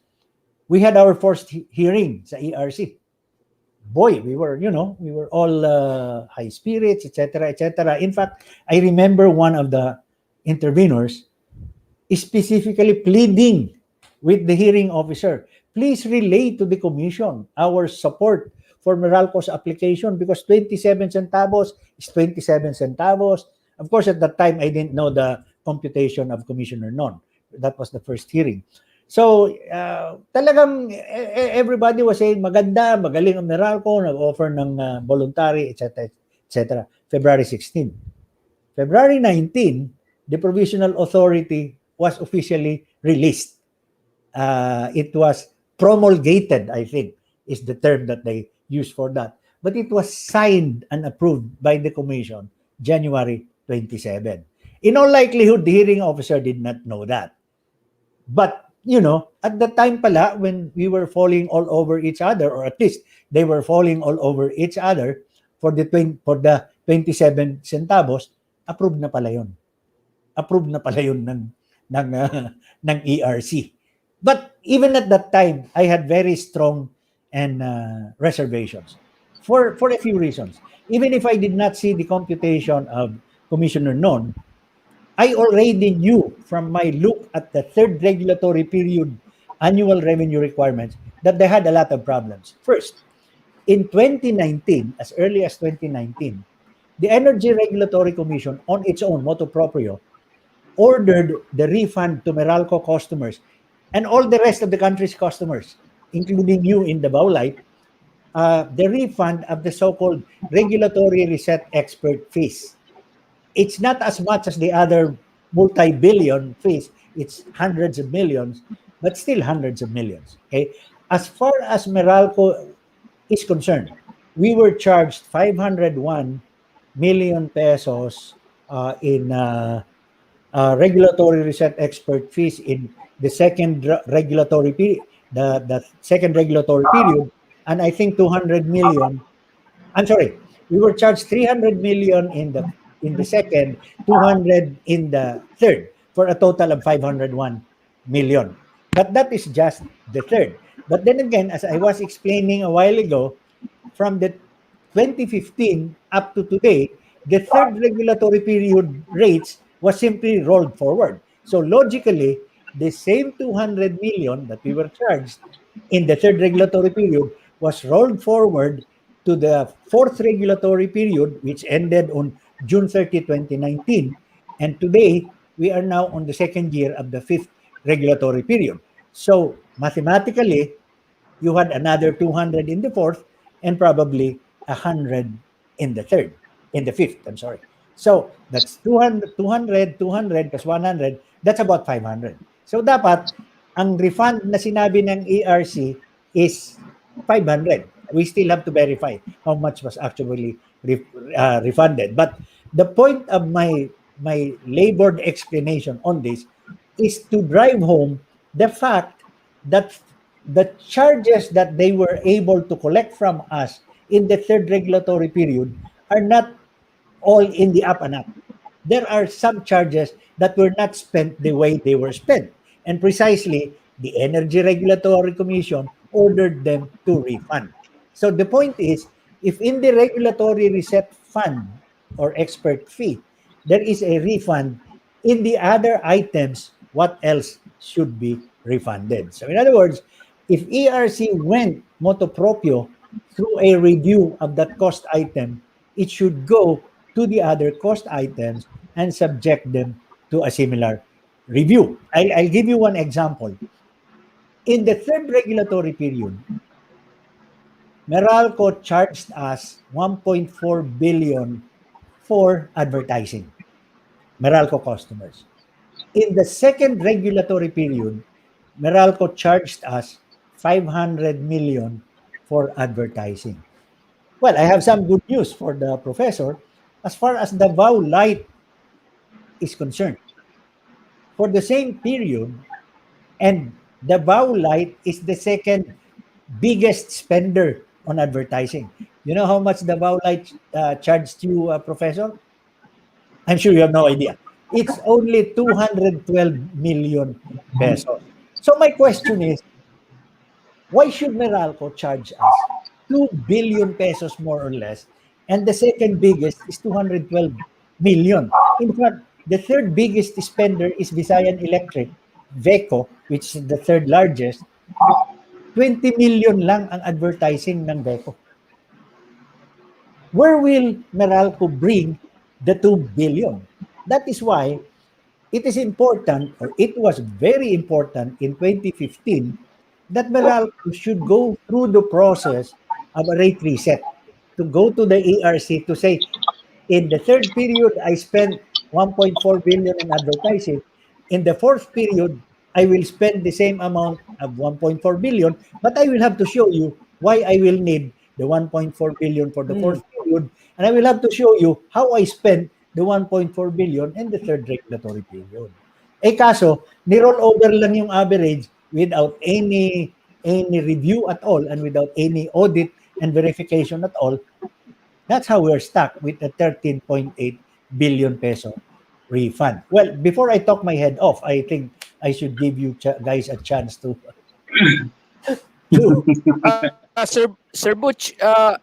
we had our first hearing sa ERC. Boy, we were all high spirits, etc., etc. In fact, I remember one of the intervenors specifically pleading with the hearing officer, please relay to the commission our support for Meralco's application because 27 centavos is 27 centavos. Of course, at that time, I didn't know the computation of Commissioner Non. That was the first hearing. So, talagang everybody was saying, maganda, magaling ang Meralco, nag-offer ng voluntary, etc., etc. February 16. February 19, the provisional authority was officially released. It was promulgated, I think, is the term that they use for that. But it was signed and approved by the commission January 27. In all likelihood, the hearing officer did not know that. But, at the time pala, when we were falling all over each other, or at least they were falling all over each other for the 27 centavos, approved na pala yun. Approved na pala yun ng ERC. But even at that time, I had very strong reservations for a few reasons. Even if I did not see the computation of Commissioner Non, I already knew from my look at the third regulatory period annual revenue requirements that they had a lot of problems. First, in 2019, as early as 2019, the Energy Regulatory Commission, on its own, motu proprio, ordered the refund to Meralco customers and all the rest of the country's customers, including you in the Baulight, the refund of the so-called regulatory reset expert fees. It's not as much as the other multi-billion fees. It's hundreds of millions, but still hundreds of millions. Okay. As far as Meralco is concerned, we were charged 501 million pesos in regulatory reset expert fees in the second regulatory period, the second regulatory period, and I think 200 million. I'm sorry, we were charged 300 million in the second, 200 in the third, for a total of 501 million. But that is just the third. But then again, as I was explaining a while ago, from the 2015 up to today, the third regulatory period rates was simply rolled forward. So logically, the same 200 million that we were charged in the third regulatory period was rolled forward to the fourth regulatory period, which ended on June 30, 2019. And today, we are now on the second year of the fifth regulatory period. So mathematically, you had another 200 in the fourth and probably 100 in the fifth, I'm sorry. So that's 200 plus 100, that's about 500. So dapat, ang refund na sinabi ng ERC is 500. We still have to verify how much was actually refunded. But the point of my labored explanation on this is to drive home the fact that the charges that they were able to collect from us in the third regulatory period are not all in the up and up. There are some charges that were not spent the way they were spent. And precisely, the Energy Regulatory Commission ordered them to refund. So the point is, if in the regulatory reset fund or expert fee, there is a refund. In the other items, what else should be refunded? So in other words, if ERC went motu proprio through a review of that cost item, it should go to the other cost items and subject them to a similar review. I'll give you one example. In the third regulatory period, Meralco charged us 1.4 billion for advertising, Meralco customers. In the second regulatory period, Meralco charged us 500 million for advertising. Well, I have some good news for the professor. As far as the vow light is concerned, for the same period, and the vow light is the second biggest spender on advertising. You know how much the vow light charged you, Professor? I'm sure you have no idea. It's only 212 million pesos. So my question is, why should Meralco charge us 2 billion pesos more or less? And the second biggest is 212 million. In fact, the third biggest spender is Visayan Electric, VECO, which is the third largest. 20 million lang ang advertising ng VECO. Where will Meralco bring the 2 billion? That is why it is important, or it was very important in 2015, that Meralco should go through the process of a rate reset, to go to the ERC to say, in the third period, I spent 1.4 billion in advertising. In the fourth period, I will spend the same amount of 1.4 billion, but I will have to show you why I will need the 1.4 billion for the fourth period, and I will have to show you how I spent the 1.4 billion in the third regulatory period. Eh kaso, ni-roll over lang yung average without any review at all and without any audit and verification at all. That's how we're stuck with a 13.8 billion peso refund. Well, before I talk my head off, I think I should give you guys a chance to Sir Butch, I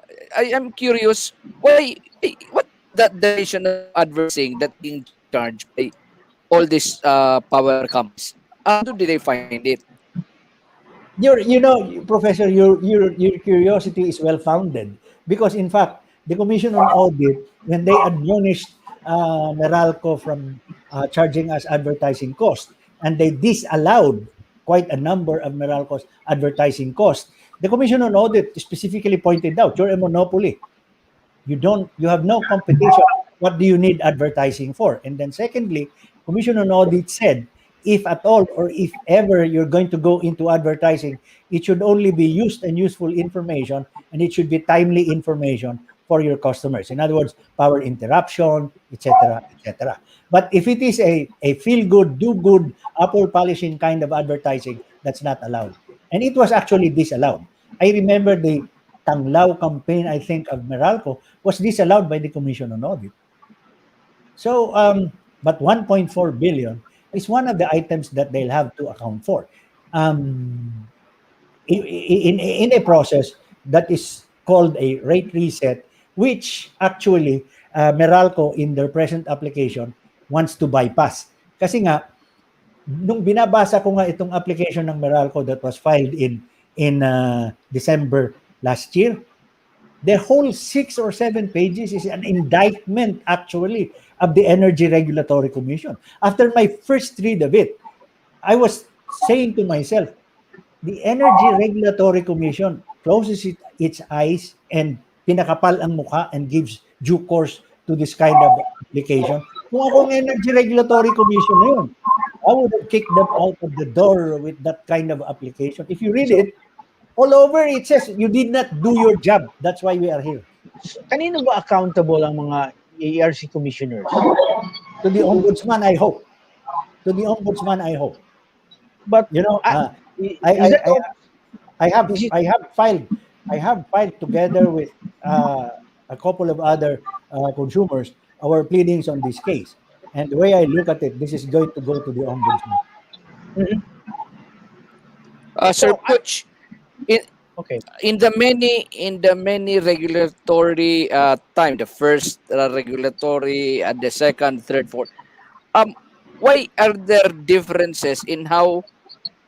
am curious what that definition of adversing that being charged by all these power companies. How do they find it? Professor, your curiosity is well founded, because in fact the Commission on Audit, when they admonished Meralco from charging us advertising cost, and they disallowed quite a number of Meralco's advertising costs, the Commission on Audit specifically pointed out, you're a monopoly. You have no competition. What do you need advertising for? And then secondly, Commission on Audit said, if at all or if ever you're going to go into advertising, it should only be used and useful information, and it should be timely information for your customers. In other words, power interruption, etc., etc. But if it is a feel good, do good, apple polishing kind of advertising, that's not allowed. And it was actually disallowed. I remember the Tanglao campaign, I think, of Meralco was disallowed by the Commission on Audit. So, but 1.4 billion is one of the items that they'll have to account for in a process that is called a rate reset, which actually Meralco in their present application wants to bypass. Kasi nga, nung binabasa ko nga itong application ng Meralco that was filed in December last year, the whole 6 or 7 pages is an indictment actually of the Energy Regulatory Commission. After my first read of it, I was saying to myself, the Energy Regulatory Commission closes its eyes and pinakapal ang mukha and gives due course to this kind of application. Kung akong Energy Regulatory Commission na yun, I would have kicked them out of the door with that kind of application. If you read it, all over it says you did not do your job. That's why we are here. Kanino ba accountable ang mga ERC commissioners? To the ombudsman, I hope. To the ombudsman, I hope. But You know, I have filed together with a couple of other consumers our pleadings on this case. And the way I look at it, this is going to go to the ombudsman. Sir Butch, Okay. In the many regulatory time, the first regulatory and the second, third, fourth, um why are there differences in how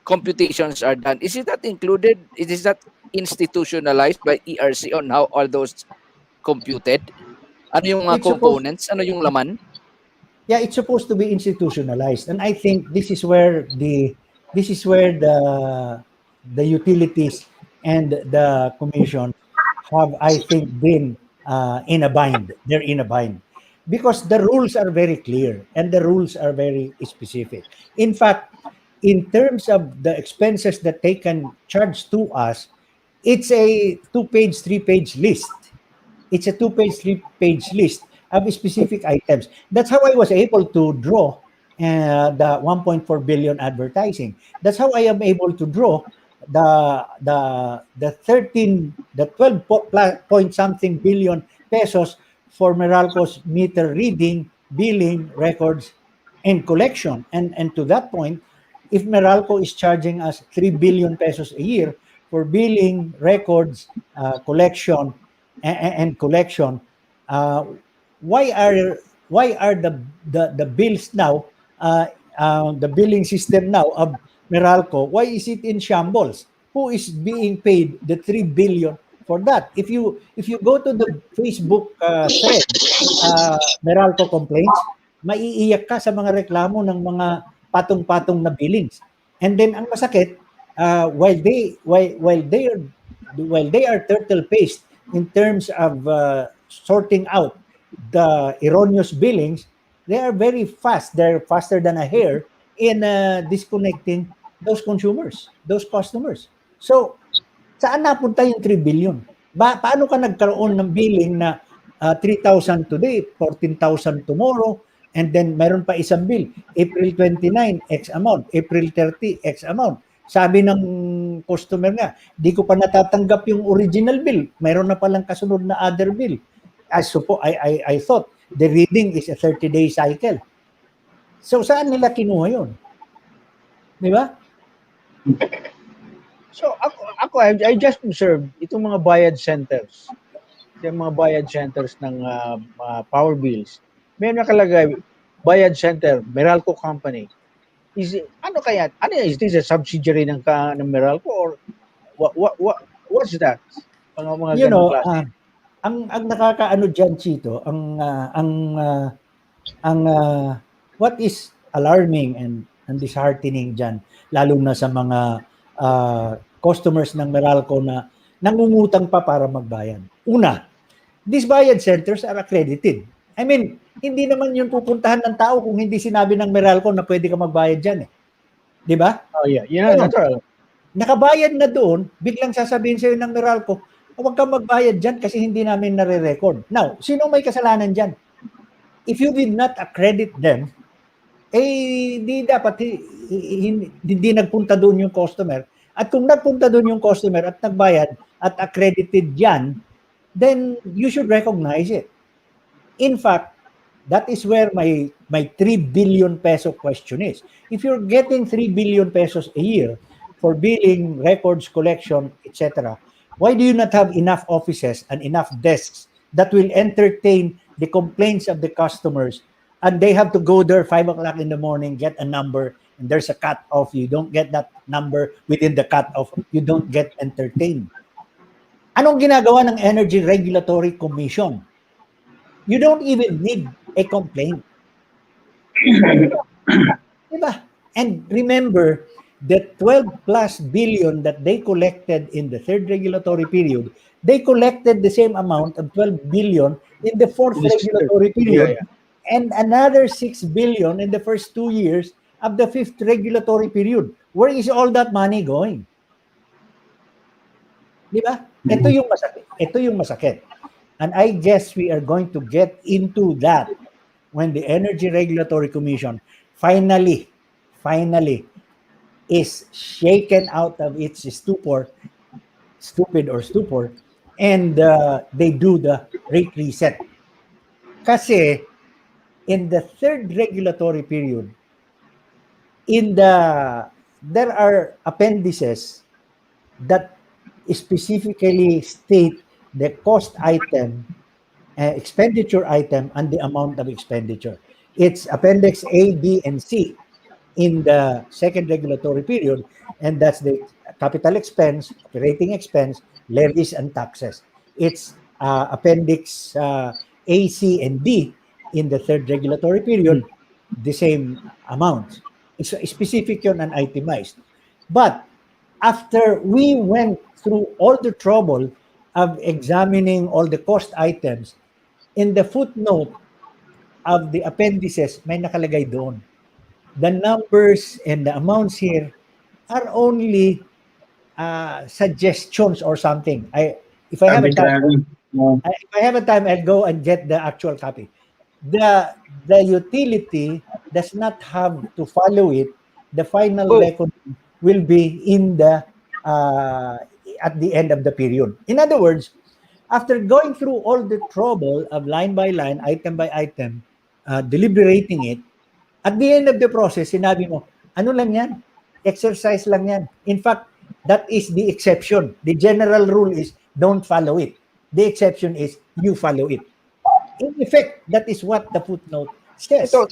computations are done? Is it that included? Is that institutionalized by ERC on how all those computed? Ano yung mga It's supposed components? Ano yung laman? yeah, it's supposed to be institutionalized, and I think this is where the utilities and the commission have, I think, been in a bind. They're in a bind because the rules are very clear and the rules are very specific. In fact, in terms of the expenses that they can charge to us, it's a two-page, three-page list. It's a two-page, three-page list of specific items. That's how I was able to draw the 1.4 billion advertising. That's how I am able to draw the 12 point something billion pesos for Meralco's meter reading, billing, records, and collection. And to that point, if Meralco is charging us 3 billion pesos a year for billing, records, collection, and collection, uh, why are the bills now, the billing system now of Meralco, why is it in shambles? Who is being paid the 3 billion for that? If you go to the Facebook thread, Meralco complaints, maiiyak ka sa mga reklamo ng mga patong-patong na billings. And then ang masakit, while they are turtle paste in terms of sorting out the erroneous billings, they are very fast. They're faster than a hair in disconnecting those consumers, those customers. So, saan napunta yung 3 billion? Paano ka nagkaroon ng billing na 3,000 today, 14,000 tomorrow, and then mayroon pa isang bill, April 29, X amount, April 30, X amount. Sabi ng customer nga, di ko pa natatanggap yung original bill. Mayroon na palang kasunod na other bill. I thought the reading is a 30-day cycle. So saan nila kinuha yun? Di ba? So I just observed itong mga bayad centers. Yung mga bayad centers ng mga power bills. May nakalagay bayad center, Meralco Company. Ano kaya? Ano is this a subsidiary ng Meralco or what's that? Mga You ganung know, klase. ang nakakaano diyan, Chito, what is alarming and disheartening diyan, lalo na sa mga customers ng Meralco na nangungutang pa para magbayad. Una, these bayad centers are accredited. I mean, hindi naman yun pupuntahan ng tao kung hindi sinabi ng Meralco na pwede ka magbayad diyan eh. 'Di ba? Oh yeah, yun Ngayon, natural. nakabayad na doon, biglang sasabihin sa'yo ng Meralco, huwag kang magbayad dyan kasi hindi namin nare-record. Now, sino may kasalanan dyan? If you did not accredit them, di dapat hindi nagpunta doon yung customer. At kung nagpunta doon yung customer at nagbayad at accredited yan, then you should recognize it. In fact, that is where my 3 billion peso question is. If you're getting 3 billion pesos a year for billing, records, collection, etc., why do you not have enough offices and enough desks that will entertain the complaints of the customers, and they have to go there 5 o'clock in the morning, get a number, and there's a cut-off. You don't get that number within the cut-off. You don't get entertained. Anong ginagawa ng Energy Regulatory Commission? You don't even need a complaint. Diba? And remember, the 12 plus billion that they collected in the third regulatory period, they collected the same amount of 12 billion in the fourth regulatory period, and another 6 billion in the first 2 years of the fifth regulatory period. Where is all that money going? Diba? Ito yung masakit. Ito yung masakit. And I guess we are going to get into that when the Energy Regulatory Commission finally is shaken out of its stupor, and they do the rate reset. Kasi in the third regulatory period, there are appendices that specifically state the cost item, expenditure item, and the amount of expenditure. It's Appendix A, B, and C in the second regulatory period, and that's the capital expense, operating expense, levies, and taxes. It's Appendix A, C, and D in the third regulatory period, the same amount. It's specific yun and itemized. But after we went through all the trouble of examining all the cost items, in the footnote of the appendices, may nakalagay doon. The numbers and the amounts here are only suggestions or something. If I have a time, Arbitrary. No. if I have a time, I'll go and get the actual copy. The utility does not have to follow it. The final Oh. record will be in the at the end of the period. In other words, after going through all the trouble of line by line, item by item, deliberating it, at the end of the process, sinabi mo, ano lang yan? Exercise lang yan. In fact, that is the exception. The general rule is don't follow it. The exception is you follow it. In effect, that is what the footnote says. Ito,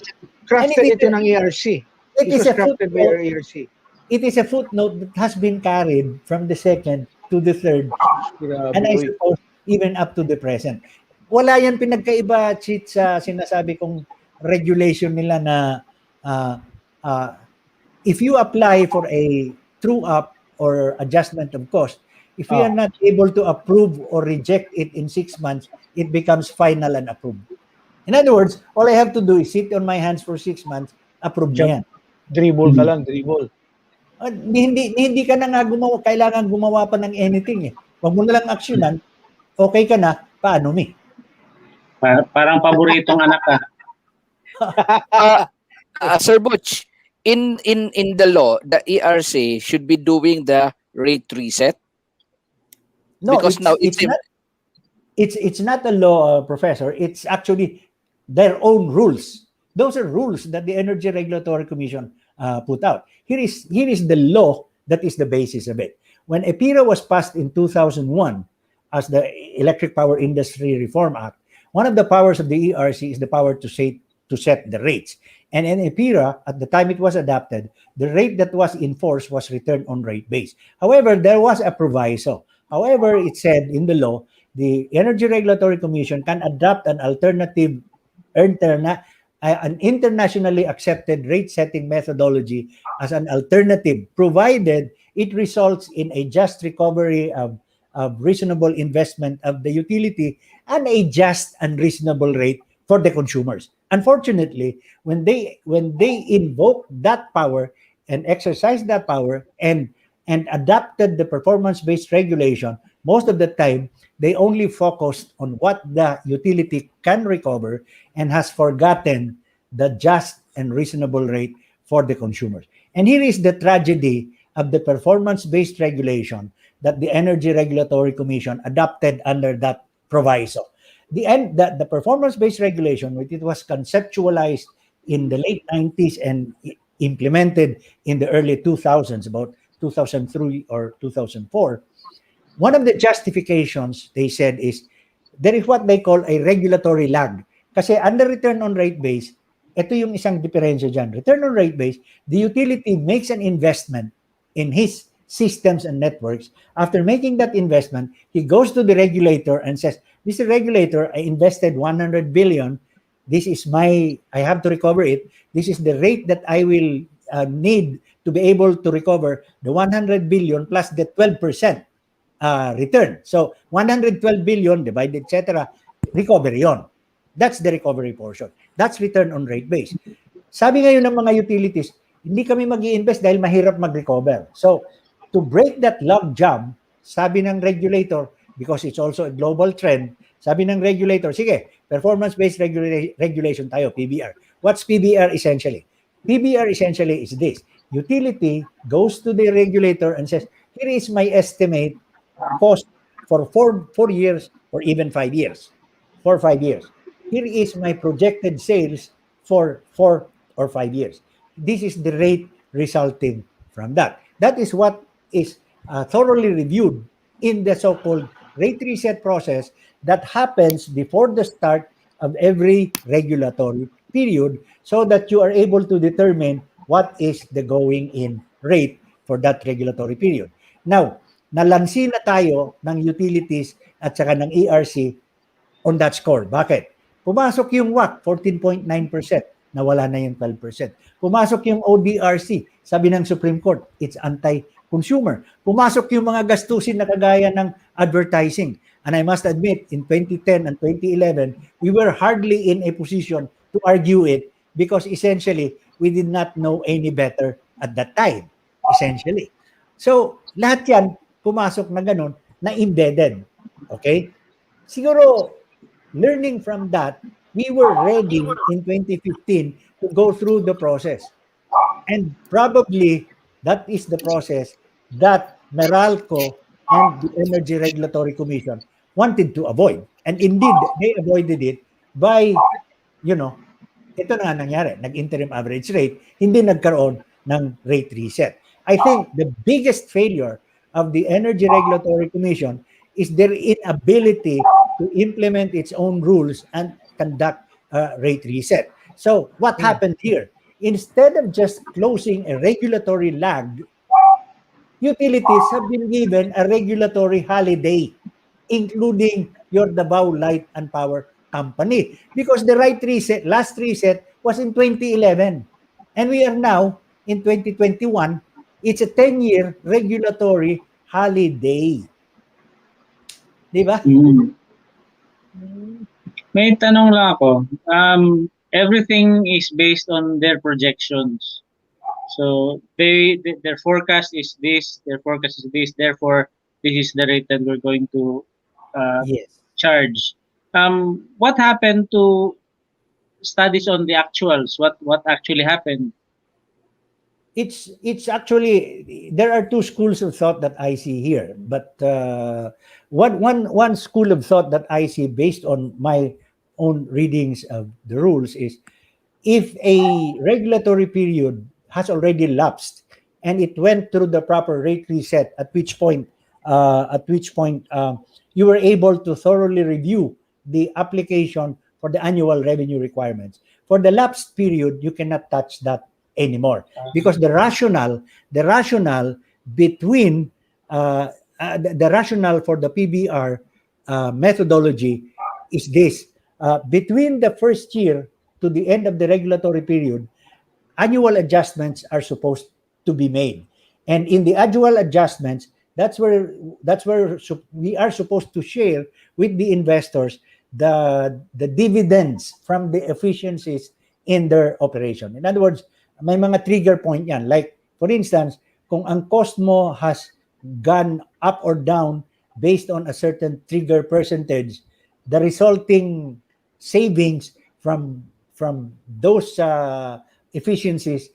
crafted And ito ng ERC. it It is was a crafted by footnote. ERC. It is a footnote that has been carried from the second to the third, Grabe, and I uy. suppose even up to the present. Wala yan pinagkaiba, Chit, sa sinasabi kong regulation nila na uh, uh, if you apply for a true up or adjustment of cost, if we are not able to approve or reject it in 6 months, it becomes final and approved. In other words, all I have to do is sit on my hands for 6 months, approve Jump. na yan. Dribble ka lang, dribble. Hindi ka na nga kailangan gumawa pa ng anything eh. Huwag mo na lang aksyonan, okay ka na, paano mi? Parang paboritong anak ka. Sir Butch, in the law, the ERC should be doing the rate reset. No, Because now it's not. It's not a law, Professor. It's actually their own rules. Those are rules that the Energy Regulatory Commission put out. Here is the law that is the basis of it. When EPIRA was passed in 2001 as the Electric Power Industry Reform Act, one of the powers of the ERC is the power to set the rates. And in EPIRA, at the time it was adopted, the rate that was in force was return on rate base. However, there was a proviso. However, it said in the law, the Energy Regulatory Commission can adopt an alternative, an internationally accepted rate-setting methodology as an alternative, provided it results in a just recovery of reasonable investment of the utility and a just and reasonable rate for the consumers. Unfortunately, when they invoke that power and exercise that power and adopted the performance-based regulation, most of the time they only focused on what the utility can recover and has forgotten the just and reasonable rate for the consumers. And here is the tragedy of the performance-based regulation that the Energy Regulatory Commission adopted under that proviso. The performance-based regulation, when it was conceptualized in the late 90s and implemented in the early 2000s, about 2003 or 2004, one of the justifications they said is there is what they call a regulatory lag. Kasi under return on rate base, ito yung isang diferensya dyan. Return on rate base, the utility makes an investment in his systems and networks. After making that investment, he goes to the regulator and says, Mr. Regulator, I invested 100 billion. This is I have to recover it. This is the rate that I will need to be able to recover the 100 billion plus the 12% return. So 112 billion divided, etc. Recovery yon. That's the recovery portion. That's return on rate base. Sabi ngayon ng mga utilities, hindi kami mag-i-invest dahil mahirap mag-recover. So to break that log jam, sabi ng regulator, because it's also a global trend, sabi ng regulator, sige, performance-based regulation tayo, PBR. What's PBR essentially? PBR essentially is this. Utility goes to the regulator and says, here is my estimate cost for 4 years or even 5 years. 4 or 5 years. Here is my projected sales for 4 or 5 years. This is the rate resulting from that. That is what is thoroughly reviewed in the so-called rate reset process that happens before the start of every regulatory period so that you are able to determine what is the going in rate for that regulatory period. Now, nalansi na tayo ng utilities at saka ng ERC on that score. Bakit? Pumasok yung WACC, 14.9%. Nawala na yung 12%. Pumasok yung ODRC, sabi ng Supreme Court, it's anti-consumer. Pumasok yung mga gastusin na kagaya ng advertising. And I must admit, in 2010 and 2011, we were hardly in a position to argue it because essentially, we did not know any better at that time, essentially. So, lahat yan, pumasok na ganun, na embedded. Okay? Siguro, learning from that, we were ready in 2015 to go through the process. And probably that is the process that Meralco and the Energy Regulatory Commission wanted to avoid. And indeed, they avoided it by, ito na nga nangyari, nag-interim average rate, hindi nagkaroon ng rate reset. I think the biggest failure of the Energy Regulatory Commission is their inability to implement its own rules and conduct a rate reset. So what happened here? Instead of just closing a regulatory lag, utilities have been given a regulatory holiday, including your Davao Light and Power Company, because the last reset was in 2011, and we are now in 2021. It's a 10-year regulatory holiday. Di ba? May tanong lang ako. Everything is based on their projections. So their forecast is this, their forecast is this, therefore this is the rate that we're going to Yes. charge. What happened to studies on the actuals? What actually happened? It's actually, there are two schools of thought that I see here, but one school of thought that I see based on my own readings of the rules is, if a regulatory period has already lapsed and it went through the proper rate reset, at which point you were able to thoroughly review the application for the annual revenue requirements. For the lapsed period, you cannot touch that anymore, because the rationale between the rationale for the PBR methodology is this: between the first year to the end of the regulatory period, annual adjustments are supposed to be made, and in the annual adjustments, that's where we are supposed to share with the investors the dividends from the efficiencies in their operation. In other words, may mga trigger point yan. Like, for instance, kung ang cost mo has gone up or down based on a certain trigger percentage, the resulting savings from those efficiencies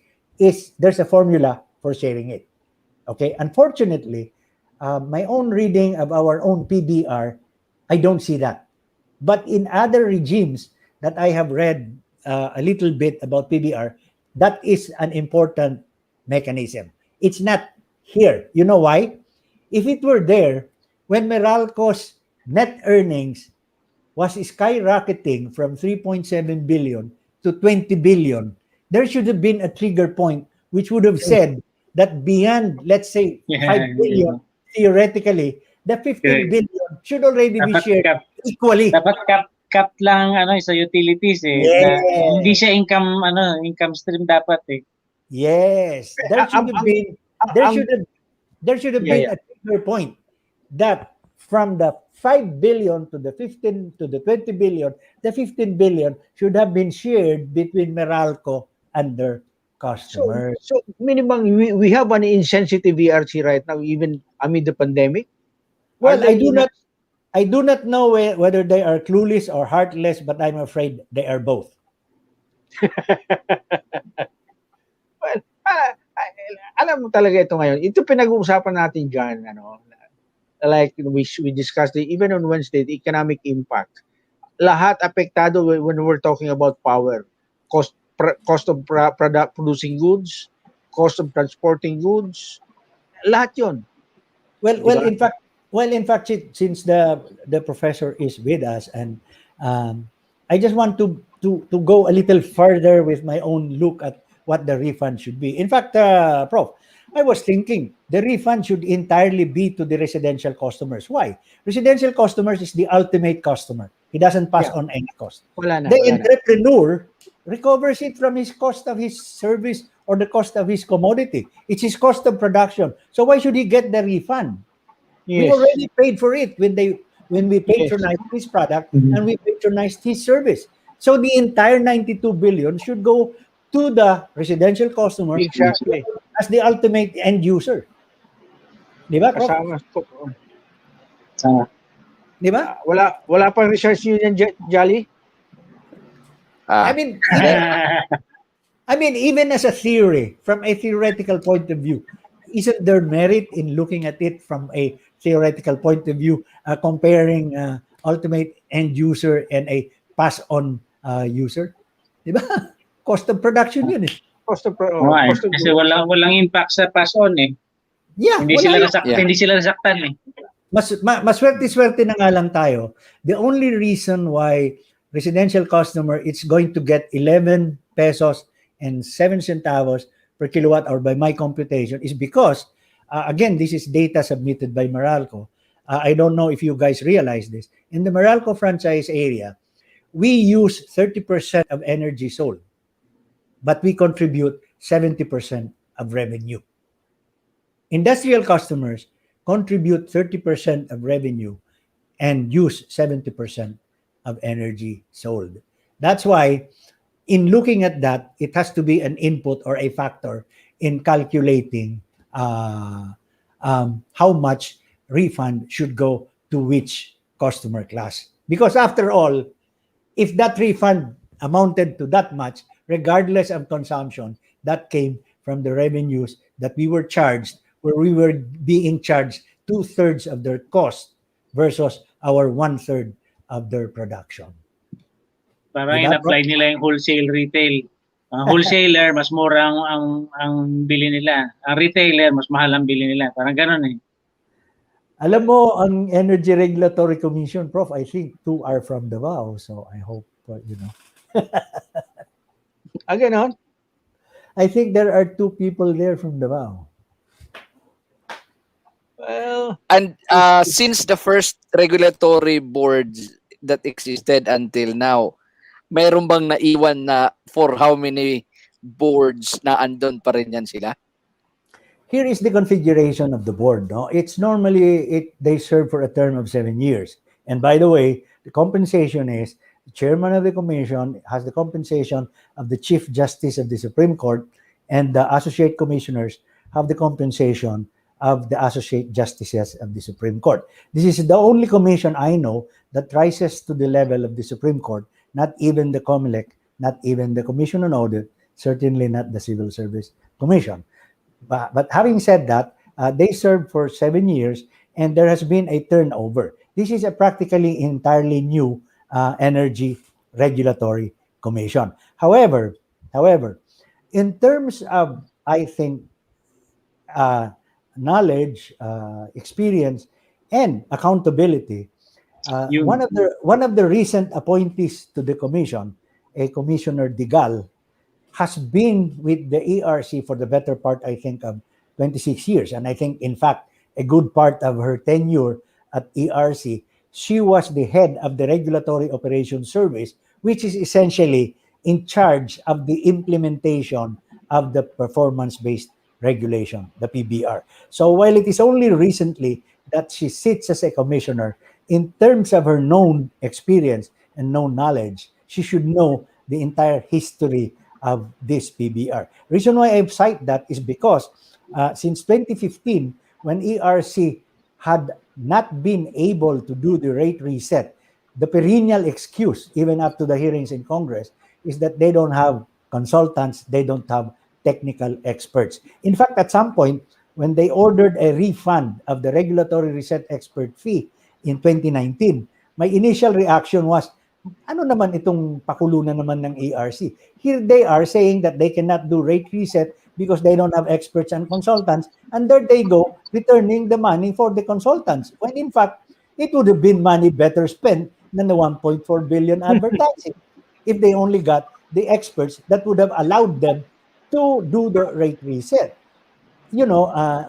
there's a formula for sharing it. Okay, unfortunately, my own reading of our own PBR, I don't see that. But in other regimes that I have read a little bit about PBR, that is an important mechanism. It's not here. You know why? If it were there, when Meralco's net earnings was skyrocketing from 3.7 billion to 20 billion, there should have been a trigger point which would have said that beyond, let's say, 5 billion, theoretically, the 15 billion should already be shared equally. Dapat cap lang sa utilities Yes. hindi siya income stream dapat Yes, there should have been a trigger point that from the 5 billion to the 15 to the 20 billion, the 15 billion should have been shared between Meralco and their customers. So minimum, we have an insensitive ERC right now, even amid the pandemic. Well, I do not know whether they are clueless or heartless, but I'm afraid they are both. Well, alam mo talaga ito ngayon. Ito pinag-uusapan natin dyan, like we discussed it, even on Wednesday, the economic impact. Lahat apektado when we're talking about power. Cost of producing goods, cost of transporting goods, lahat yon. Well, in fact, Well, in fact, since the professor is with us, and I just want to go a little further with my own look at what the refund should be. In fact, Prof, I was thinking the refund should entirely be to the residential customers. Why? Residential customers is the ultimate customer. He doesn't pass Yeah. on any cost. Wala na, The wala na. entrepreneur recovers it from his cost of his service or the cost of his commodity. It's his cost of production. So why should he get the refund? We Yes. already paid for it when we Yes. patronized his product Mhm. and we patronized his service. So the entire 92 billion should go to the residential customer Exactly. as the ultimate end user. Di ba, Prof? Kasama. Sa Di ba? Wala pang research yun yan, Jolly? I Ah, mean, there, even as a theory, from a theoretical point of view, isn't there merit in looking at it from a theoretical point of view, comparing ultimate end user and a pass-on user? Di ba? Cost of production yun eh. Cost of, Oo nga eh. cost of Kasi walang impact sa pass on eh. Yeah, Hindi wala sila yun. Yeah. hindi sila nasaktan eh. Maswerte-swerte na nga lang tayo. The only reason why residential customer it's going to get 11 pesos and 7 centavos per kilowatt hour by my computation is because, again, this is data submitted by Meralco. I don't know if you guys realize this. In the Meralco franchise area, we use 30% of energy sold, but we contribute 70% of revenue. Industrial customers contribute 30% of revenue and use 70% of energy sold. That's why, in looking at that, it has to be an input or a factor in calculating how much refund should go to which customer class. Because after all, if that refund amounted to that much, regardless of consumption, that came from the revenues that we were charged, where we were being charged 2/3 of their cost versus our 1/3 of their production. Parang Diba, in-apply nila yung wholesale retail. Ang wholesaler, mas mura ang bili nila. Ang retailer, mas mahal ang bili nila. Parang ganun eh. Alam mo, ang Energy Regulatory Commission, Prof, I think 2 are from Davao. So I hope, ganon? I think there are 2 people there from Davao. Well, and since the first regulatory boards that existed until now, mayroon bang naiwan na for how many boards na andon pa rin yan sila? Here is the configuration of the board. No, it's normally they serve for a term of 7 years. And by the way, the compensation is the chairman of the commission has the compensation of the Chief Justice of the Supreme Court, and the associate commissioners have the compensation of the associate justices of the Supreme Court. This is the only commission I know that rises to the level of the Supreme Court. Not even the COMELEC, not even the Commission on Audit, certainly not the Civil Service Commission. But having said that, they served for 7 years, and there has been a turnover. This is a practically entirely new energy regulatory commission. However, in terms of, I think, knowledge, experience, and accountability, one of the recent appointees to the commission, a Commissioner Digal, has been with the ERC for the better part, I think, of 26 years. And I think, in fact, a good part of her tenure at ERC, she was the head of the Regulatory Operations Service, which is essentially in charge of the implementation of the performance-based regulation, the PBR. So while it is only recently that she sits as a commissioner, in terms of her known experience and known knowledge, she should know the entire history of this PBR. Reason why I cite that is because since 2015, when ERC had not been able to do the rate reset, the perennial excuse, even up to the hearings in Congress, is that they don't have consultants, they don't have technical experts. In fact, at some point, when they ordered a refund of the regulatory reset expert fee in 2019, my initial reaction was, ano naman itong pakulunan naman ng ARC? Here they are saying that they cannot do rate reset because they don't have experts and consultants, and there they go returning the money for the consultants, when in fact it would have been money better spent than the 1.4 billion advertising if they only got the experts that would have allowed them to do the rate reset.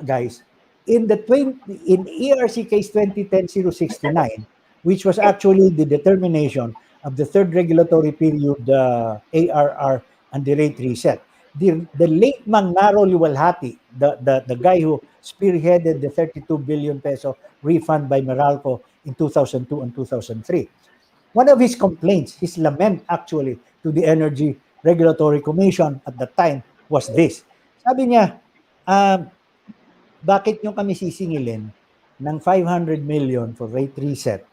Guys, in ERC case 2010-069, which was actually the determination of the third regulatory period, ARR, and the rate reset, the late Magnaro Luwalhati, the guy who spearheaded the 32 billion peso refund by Meralco in 2002 and 2003, one of his complaints, his lament actually to the Energy Regulatory Commission at the time was this. Sabi niya, um, bakit nyo kami sisingilin ng 500 million for rate reset,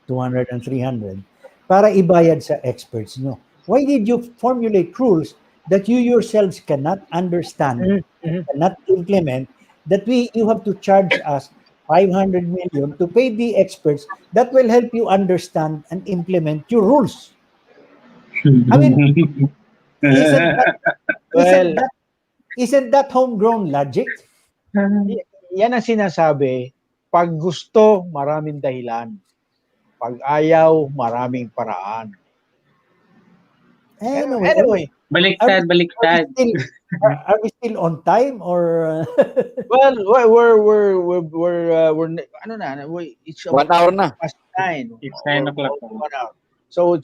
200 and 300, para ibayad sa experts nyo? Why did you formulate rules that you yourselves cannot understand, cannot implement, that you have to charge us 500 million to pay the experts that will help you understand and implement your rules? I mean, isn't that, Well, isn't that homegrown logic? yan ang sinasabi, pag gusto, maraming dahilan. Pag ayaw, maraming paraan. Anyway, Baliktad. Are we still on time or? well, we're ano na, it's 1 hour na. past 9. It's 9 o'clock. 1 hour. So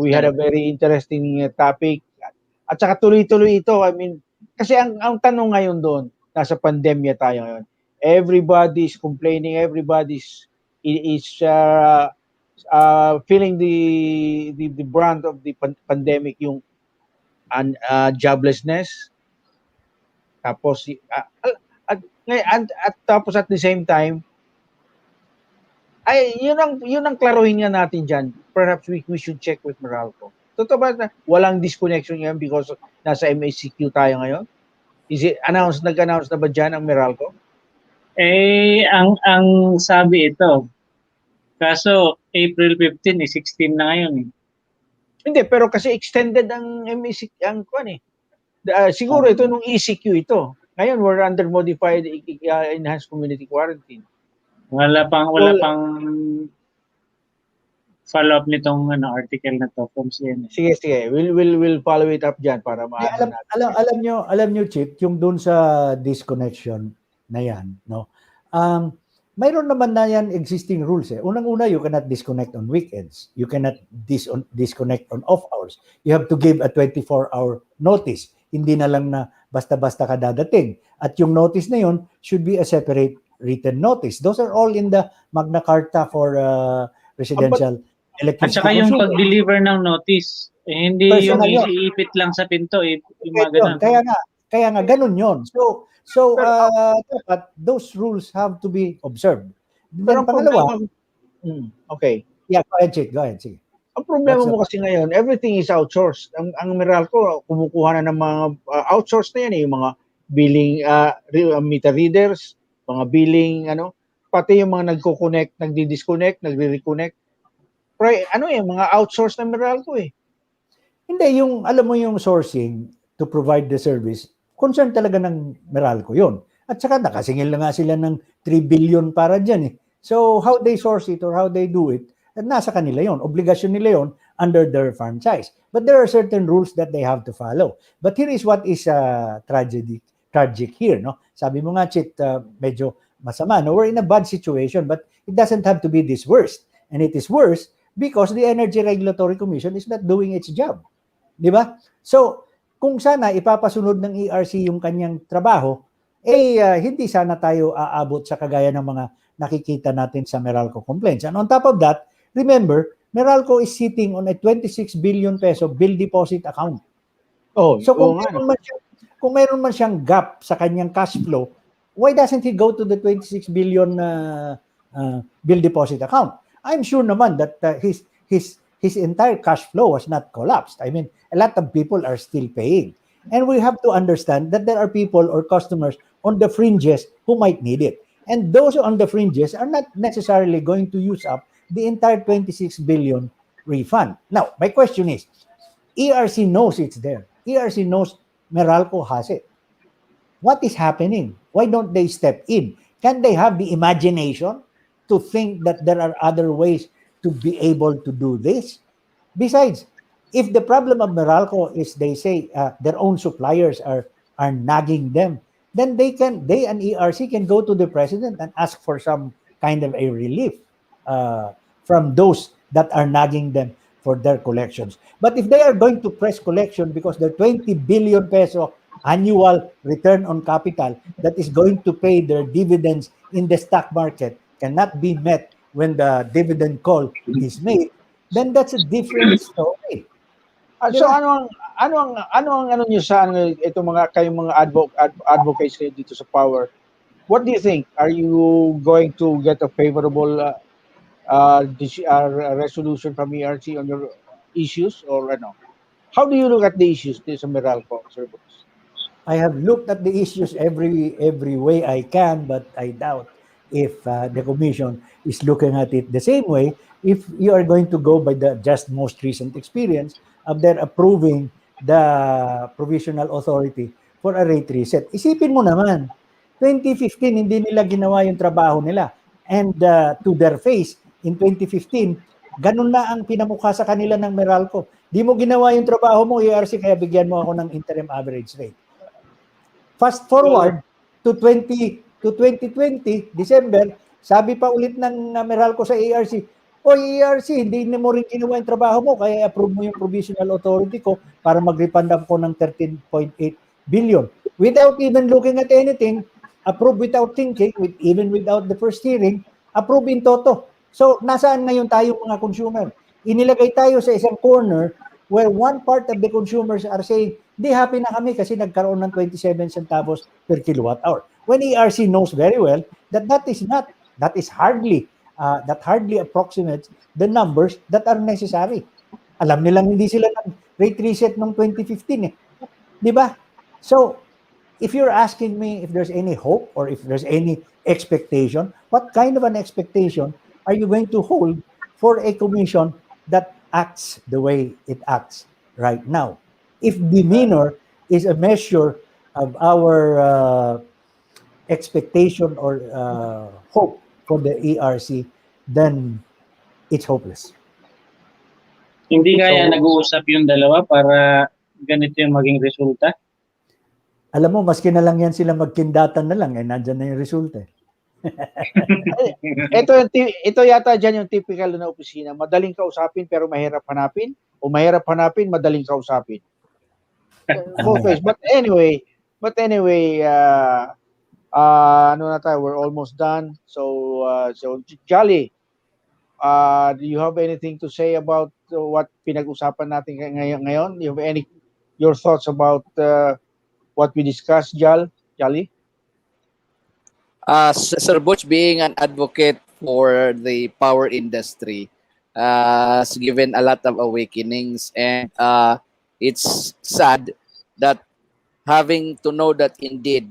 we had a very interesting topic. At saka tuloy-tuloy ito. I mean, kasi ang tanong ngayon doon, nasa pandemya tayo ngayon. Everybody's complaining, everybody's is feeling the brunt of the pandemic, yung joblessness. Tapos at tapos at the same time, ay yun ang klaruhin nga natin diyan. Perhaps we should check with Meralco. Totoo ba na walang disconnection yan because nasa MACQ tayo ngayon? Is it nag-announce na ba diyan ang Meralco? Ang sabi ito, kaso April 15 16 na ngayon eh. Hindi, pero kasi extended ang MACQ ang kuan eh. Siguro ito nung ECQ ito. Ngayon we're under modified enhanced community quarantine. Wala pang follow-up nitong article na to from CNN. Sige. We'll follow it up diyan para maano natin. Alam nyo, Chip, yung doon sa disconnection na yan, no? Mayroon naman na yan existing rules eh. Unang-una, you cannot disconnect on weekends. You cannot disconnect on off hours. You have to give a 24-hour notice. Hindi na lang na basta-basta ka dadating. At yung notice na yun should be a separate written notice. Those are all in the Magna Carta for residential electricity. At saka yung pag-deliver ng notice, hindi yung iipit lang sa pinto eh. Yung kaya nga ganun yun. So dapat those rules have to be observed. Pero pangalawa, okay. Yeah, go ahead, sige. Ang problema mo kasi ngayon, everything is outsourced. Ang Meralco, kumukuha na ng mga outsourced na yan eh, yung mga billing meter readers, mga billing pati yung mga nagko-connect, nagdi-disconnect, nagre-reconnect. Mga outsourced na Meralco eh. Hindi, alam mo yung sourcing to provide the service, concern talaga ng Meralco yun. At saka nakasingil na nga sila ng 3 billion para dyan eh. So how they source it or how they do it, nasa kanila yon, obligasyon nila yon under their franchise. But there are certain rules that they have to follow. But here is what is tragic here, no? Sabi mo nga, Chit, medyo masama. No, we're in a bad situation, but it doesn't have to be this worst. And it is worse because the Energy Regulatory Commission is not doing its job. Di ba? So, kung sana ipapasunod ng ERC yung kanyang trabaho, hindi sana tayo aabot sa kagaya ng mga nakikita natin sa Meralco complaints. And on top of that, remember, Meralco is sitting on a 26 billion peso bill deposit account. So kung mayroon man siyang gap sa kanyang cash flow, why doesn't he go to the 26 billion bill deposit account? I'm sure naman that his entire cash flow was not collapsed. I mean, a lot of people are still paying. And we have to understand that there are people or customers on the fringes who might need it. And those on the fringes are not necessarily going to use up the entire 26 billion refund. Now, my question is, ERC knows it's there. ERC knows Meralco has it. what is happening? Why don't they step in? Can they have the imagination to think that there are other ways to be able to do this? Besides, if the problem of Meralco is they say their own suppliers are nagging them, then they and ERC can go to the president and ask for some kind of a relief uh, from those that are nagging them for their collections. But if they are going to press collection because their 20 billion peso annual return on capital that is going to pay their dividends in the stock market cannot be met when the dividend call is made, then that's a different story. Di So ba? ano niyo sa itong mga kayong mga advocates kayo dito sa power? What do you think? Are you going to get a favorable resolution from ERC on your issues or ano? How do you look at the issues dito sa Meralco, Sir Bruce? I have looked at the issues every way I can, but I doubt if the commission is looking at it the same way. If you are going to go by the just most recent experience of their approving the provisional authority for a rate reset, isipin mo naman, 2015 hindi nila ginawa yung trabaho nila, and to their face in 2015 ganun na ang pinamukha sa kanila ng Meralco. Di mo ginawa yung trabaho mo, ERC, kaya bigyan mo ako ng interim average rate. Fast forward to 2020, December, sabi pa ulit ng Meralco sa ARC, o ARC, hindi mo rin ginawa yung trabaho mo, kaya approve mo yung provisional authority ko para mag-refund ako ng 13.8 billion. Without even looking at anything, approve without thinking, even without the first hearing, approve in toto. So, nasaan ngayon tayo mga consumer? Inilagay tayo sa isang corner where one part of the consumers are saying, di happy na kami kasi nagkaroon ng 27 centavos per kilowatt hour. When ERC knows very well that that hardly approximates the numbers that are necessary. Alam nilang hindi sila nag-rate reset noong 2015 eh. Di ba? So, if you're asking me if there's any hope or if there's any expectation, what kind of an expectation are you going to hold for a commission that acts the way it acts right now? If demeanor is a measure of our expectation or hope for the ERC, then it's hopeless. Hindi kaya So- nag-uusap yung dalawa para ganito yung maging resulta? Alam mo, maski na lang yan sila magkindatan na lang, nandyan na yung resulta. Ito yata dyan yung typical na opisina. Madaling kausapin pero mahirap hanapin. O mahirap hanapin, madaling kausapin. Both ways. But anyway, ano na tayo, we're almost done. So Jolly, do you have anything to say about what pinag-usapan natin ngayon? You have your thoughts about what we discussed, Jolly? Sir Butch, being an advocate for the power industry, has given a lot of awakenings, and it's sad that having to know that indeed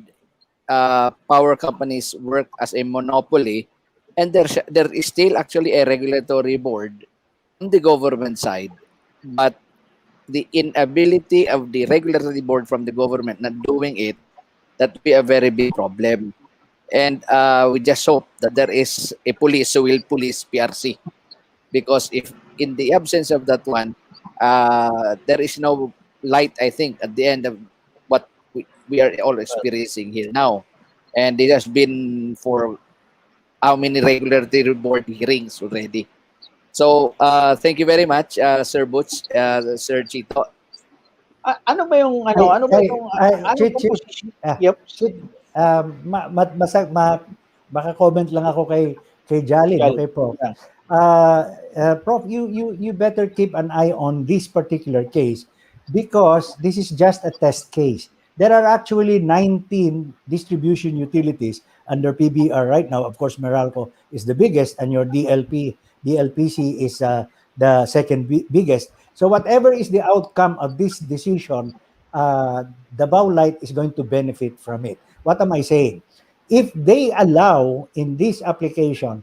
power companies work as a monopoly, and there is still actually a regulatory board on the government side, but the inability of the regulatory board from the government not doing it, that would be a very big problem. And we just hope that there is a police who will police PRC, because if in the absence of that one, there is no light, I think, at the end of what we are all experiencing here now. And it has been for how many regulatory board hearings already. So thank you very much, Sir Butch, Sir Chito. Ano ba yung ano ba yung position? Yep. Baka comment lang ako kay Jolly, Jolly. okay, Prof. Yeah. Prof, you better keep an eye on this particular case because this is just a test case. There are actually 19 distribution utilities under PBR right now. Of course, Meralco is the biggest, and your DLPC is the second biggest. So whatever is the outcome of this decision, the Baulight is going to benefit from it. What am I saying? If they allow in this application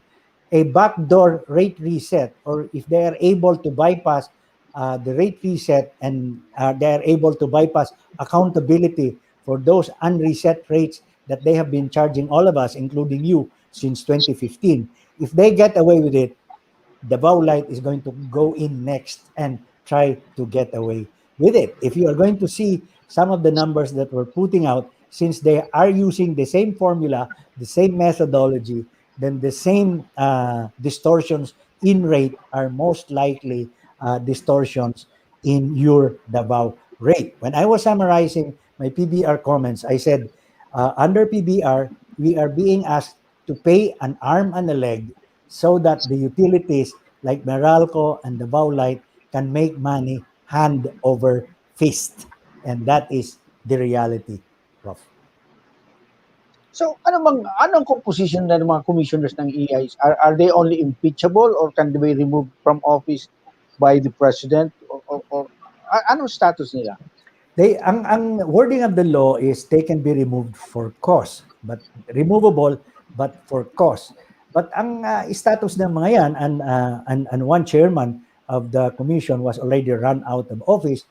a backdoor rate reset, or if they are able to bypass the rate reset and they are able to bypass accountability for those unreset rates that they have been charging all of us, including you, since 2015. If they get away with it, Davao Light is going to go in next and try to get away with it. If you are going to see some of the numbers that we're putting out, since they are using the same formula, the same methodology, then the same distortions in rate are most likely distortions in your Davao rate. When I was summarizing my PBR comments, I said, under PBR, we are being asked to pay an arm and a leg so that the utilities like Meralco and Davao Light can make money hand over fist. And that is the reality, Prof. So anong composition ng mga commissioners ng EIs? Are they only impeachable or can they be removed from office by the president or anong status nila? Ang wording of the law is they can be removed for cause, but removable but for cause. But ang status ng mga yan, and one chairman of the commission was already run out of office,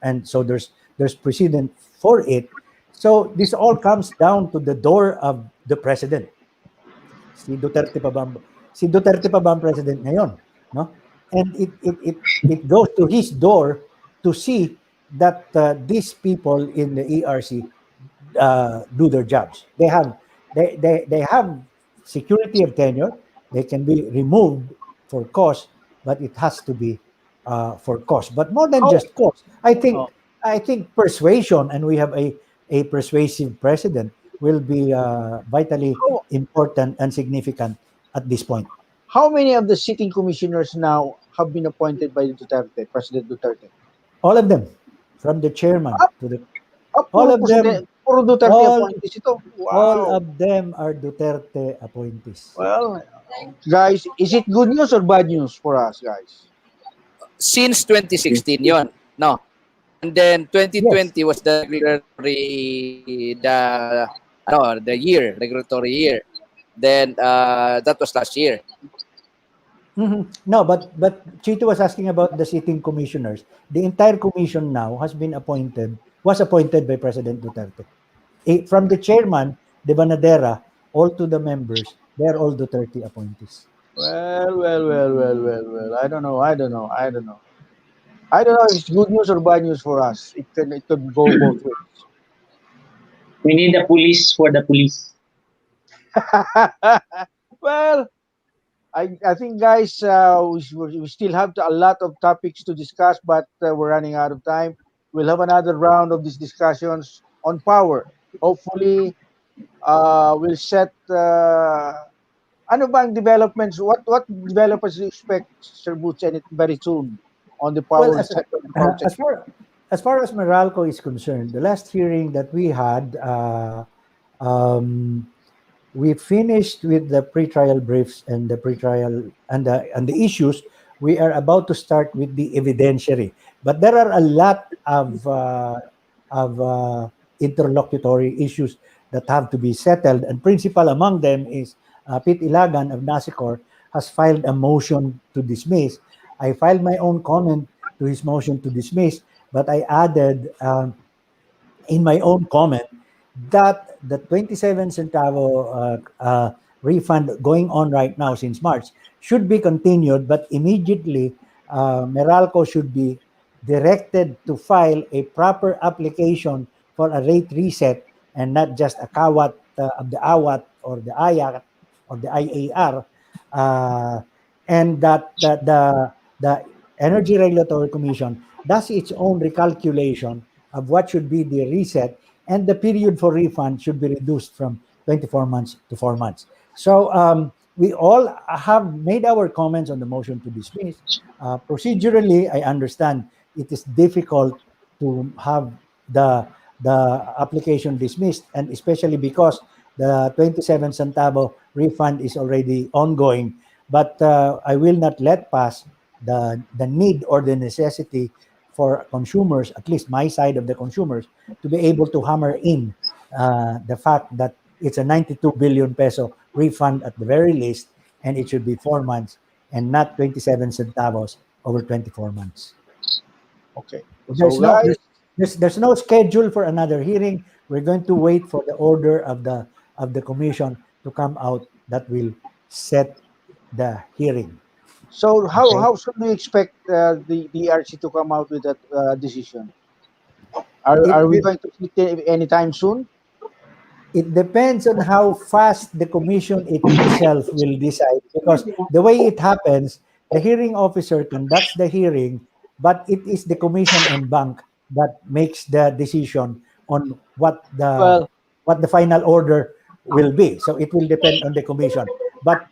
and so there's precedent for it. So this all comes down to the door of the president. Si Duterte pa ba ang president ngayon, no? And it goes to his door to see that these people in the ERC do their jobs. They have security of tenure. They can be removed for cause, but it has to be for cause. But more than just cause, I think persuasion, and we have a persuasive president, will be vitally important and significant at this point. How many of the sitting commissioners now have been appointed by Duterte, President Duterte? All of them, from the chairman to the all of them. Puro Duterte appointees ito. Wow. All of them are Duterte appointees. Well, guys, is it good news or bad news for us, guys? Since 2016 yon, no? And then 2020 was the regulatory regulatory year. Then that was last year. Mm-hmm. No, but Chito was asking about the sitting commissioners. The entire commission now was appointed by President Duterte. From the chairman, De Banadera, all to the members, they're all Duterte appointees. Well. I don't know if it's good news or bad news for us. It could go both ways. We need a police for the police. Well, I think, guys, we still have a lot of topics to discuss, but we're running out of time. We'll have another round of these discussions on power. Hopefully, we'll set ano bang developments? What developers do you expect, Sir Butch, and very soon on the power sector project? As far as Meralco is concerned, the last hearing that we had, we finished with the pre-trial briefs and the pre-trial and the issues. We are about to start with the evidentiary, but there are a lot of interlocutory issues that have to be settled, and principal among them is Pete Ilagan of Nasicor has filed a motion to dismiss. I filed my own comment to his motion to dismiss, but I added in my own comment that the 27 centavo refund going on right now since March should be continued, but immediately Meralco should be directed to file a proper application for a rate reset and not just a kawat of the awat or the ayat or the IAR, and that the Energy Regulatory Commission does its own recalculation of what should be the reset, and the period for refund should be reduced from 24 months to 4 months. So we all have made our comments on the motion to dismiss. Procedurally, I understand it is difficult to have the application dismissed, and especially because the 27 centavo refund is already ongoing. But I will not let pass the need or the necessity for consumers, at least my side of the consumers, to be able to hammer in the fact that it's a 92 billion peso refund at the very least, and it should be 4 months and not 27 centavos over 24 months. Okay. There's There's no schedule for another hearing. We're going to wait for the order of the commission to come out that will set the hearing. So Okay. how soon do you expect the ERC to come out with that decision? Are we It going to see it anytime soon? it depends on how fast the commission itself will decide, because the way it happens, the hearing officer conducts the hearing, but it is the commission and bank that makes the decision on Well, what the final order will be. So it will depend on the commission. But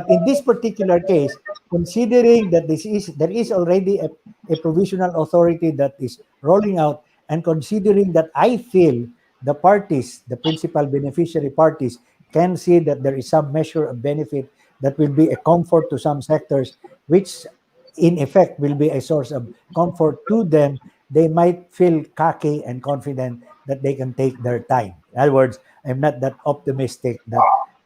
in this particular case, considering that there is already a provisional authority that is rolling out, and considering that I feel the parties, the principal beneficiary parties, can see that there is some measure of benefit that will be a comfort to some sectors, which in effect will be a source of comfort to them. They might feel cocky and confident that they can take their time. In other words, I'm not that optimistic that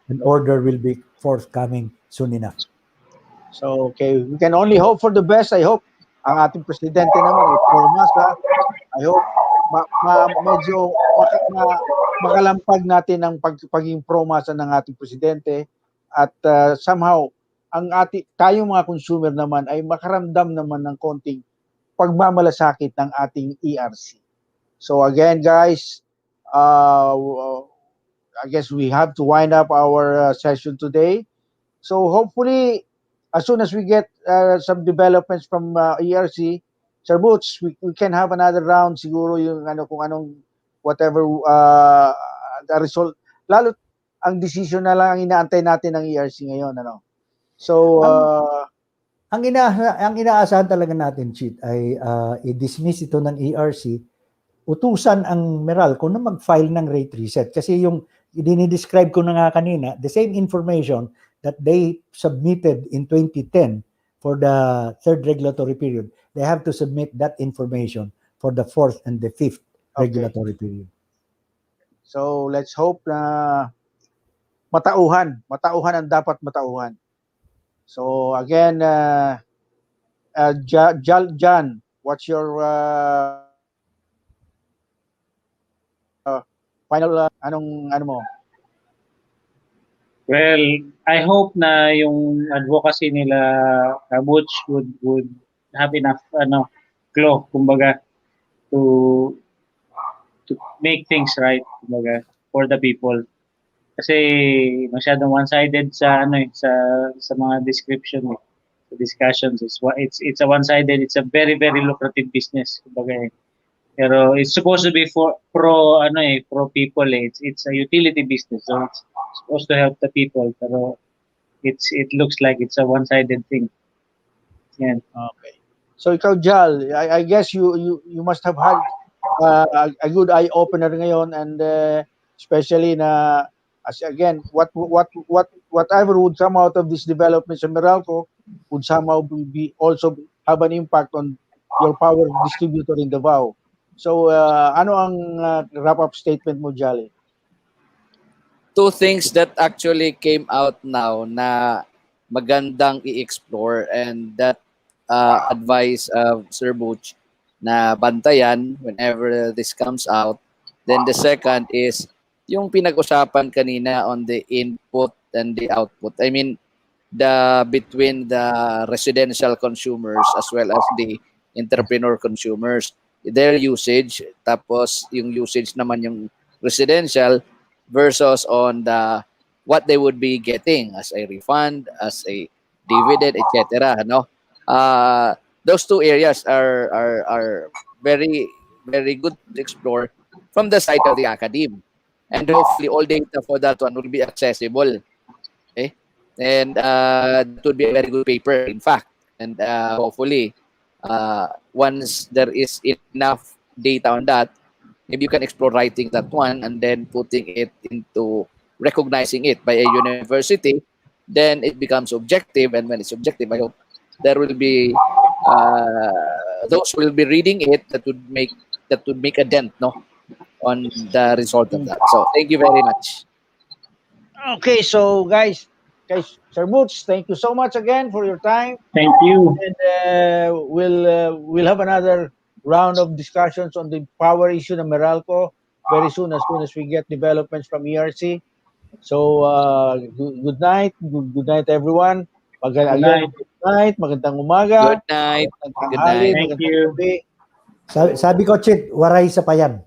an order will be forthcoming soon enough. so okay, we can only hope for the best. I hope ang ating presidente naman ay pumasa. I hope medyo makalampag natin ang pagiging promasa ng ating presidente at somehow tayong mga consumer naman ay makaramdam naman ng konting pagmamalasakit ng ating ERC. So again, guys, I guess we have to wind up our session today. So hopefully, as soon as we get some developments from ERC, Sir Boots, we can have another round siguro yung kung anong whatever the result. Lalo ang decision na lang ang inaantay natin ng ERC ngayon, ano. So Ang inaasahan talaga natin, Chit, ay i-dismiss ito ng ERC, utusan ang Meralco na mag-file ng rate reset. Kasi yung dinidescribe ko na nga kanina, the same information that they submitted in 2010 for the third regulatory period, they have to submit that information for the fourth and the fifth regulatory period. So let's hope na matauhan ang dapat matauhan. So again, John, what's your final ano mo? Well, I hope na yung advocacy nila Butch would have enough glow kumbaga to make things right kumbaga for the people. Kasi masyadong one-sided sa sa mga description sa discussions. It's a one-sided, it's a very very lucrative business kumbaga. Pero it's supposed to be pro people eh. It's a utility business, so it's supposed to help the people. Pero it looks like it's a one-sided thing. Yan. Okay. So ikaw, Jal, I guess you must have had a good eye opener ngayon, and especially na as again whatever would come out of this development sa Meralco would somehow be also have an impact on your power distributor in Davao. So ano ang wrap-up statement mo, Jolly? Two things that actually came out now na magandang i-explore, and that advice of Sir Butch na bantayan whenever this comes out. Then the second is yung pinag-usapan kanina on the input and the output. I mean, between the residential consumers as well as the entrepreneur consumers, their usage, tapos yung usage naman yung residential versus on the what they would be getting as a refund, as a dividend, etc. No, those two areas are very very good to explore from the side of the academe, and hopefully all data for that one will be accessible. Okay, and that would be a very good paper, in fact, and hopefully. Once there is enough data on that, maybe you can explore writing that one and then putting it into recognizing it by a university. Then it becomes objective, and when it's objective, I hope there will be those will be reading it that would make a dent, no, on the result of that. So thank you very much. Okay, so guys, Sir Boots, thank you so much again for your time. Thank you. And we'll have another round of discussions on the power issue ng Meralco very soon as we get developments from ERC. So, good night. Good night, everyone. Good Again, night. good night. Magandang umaga. Good night. Magandang Good tanghali. night. Thank Magandang you. gabi. Sabi ko, Chit, waray sa payan.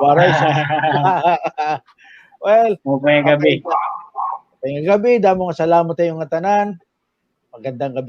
Waray sa... Well, Mupay gabi. Ngayong gabi, damo nga salamat tayong nga tanan. Magandang gabi.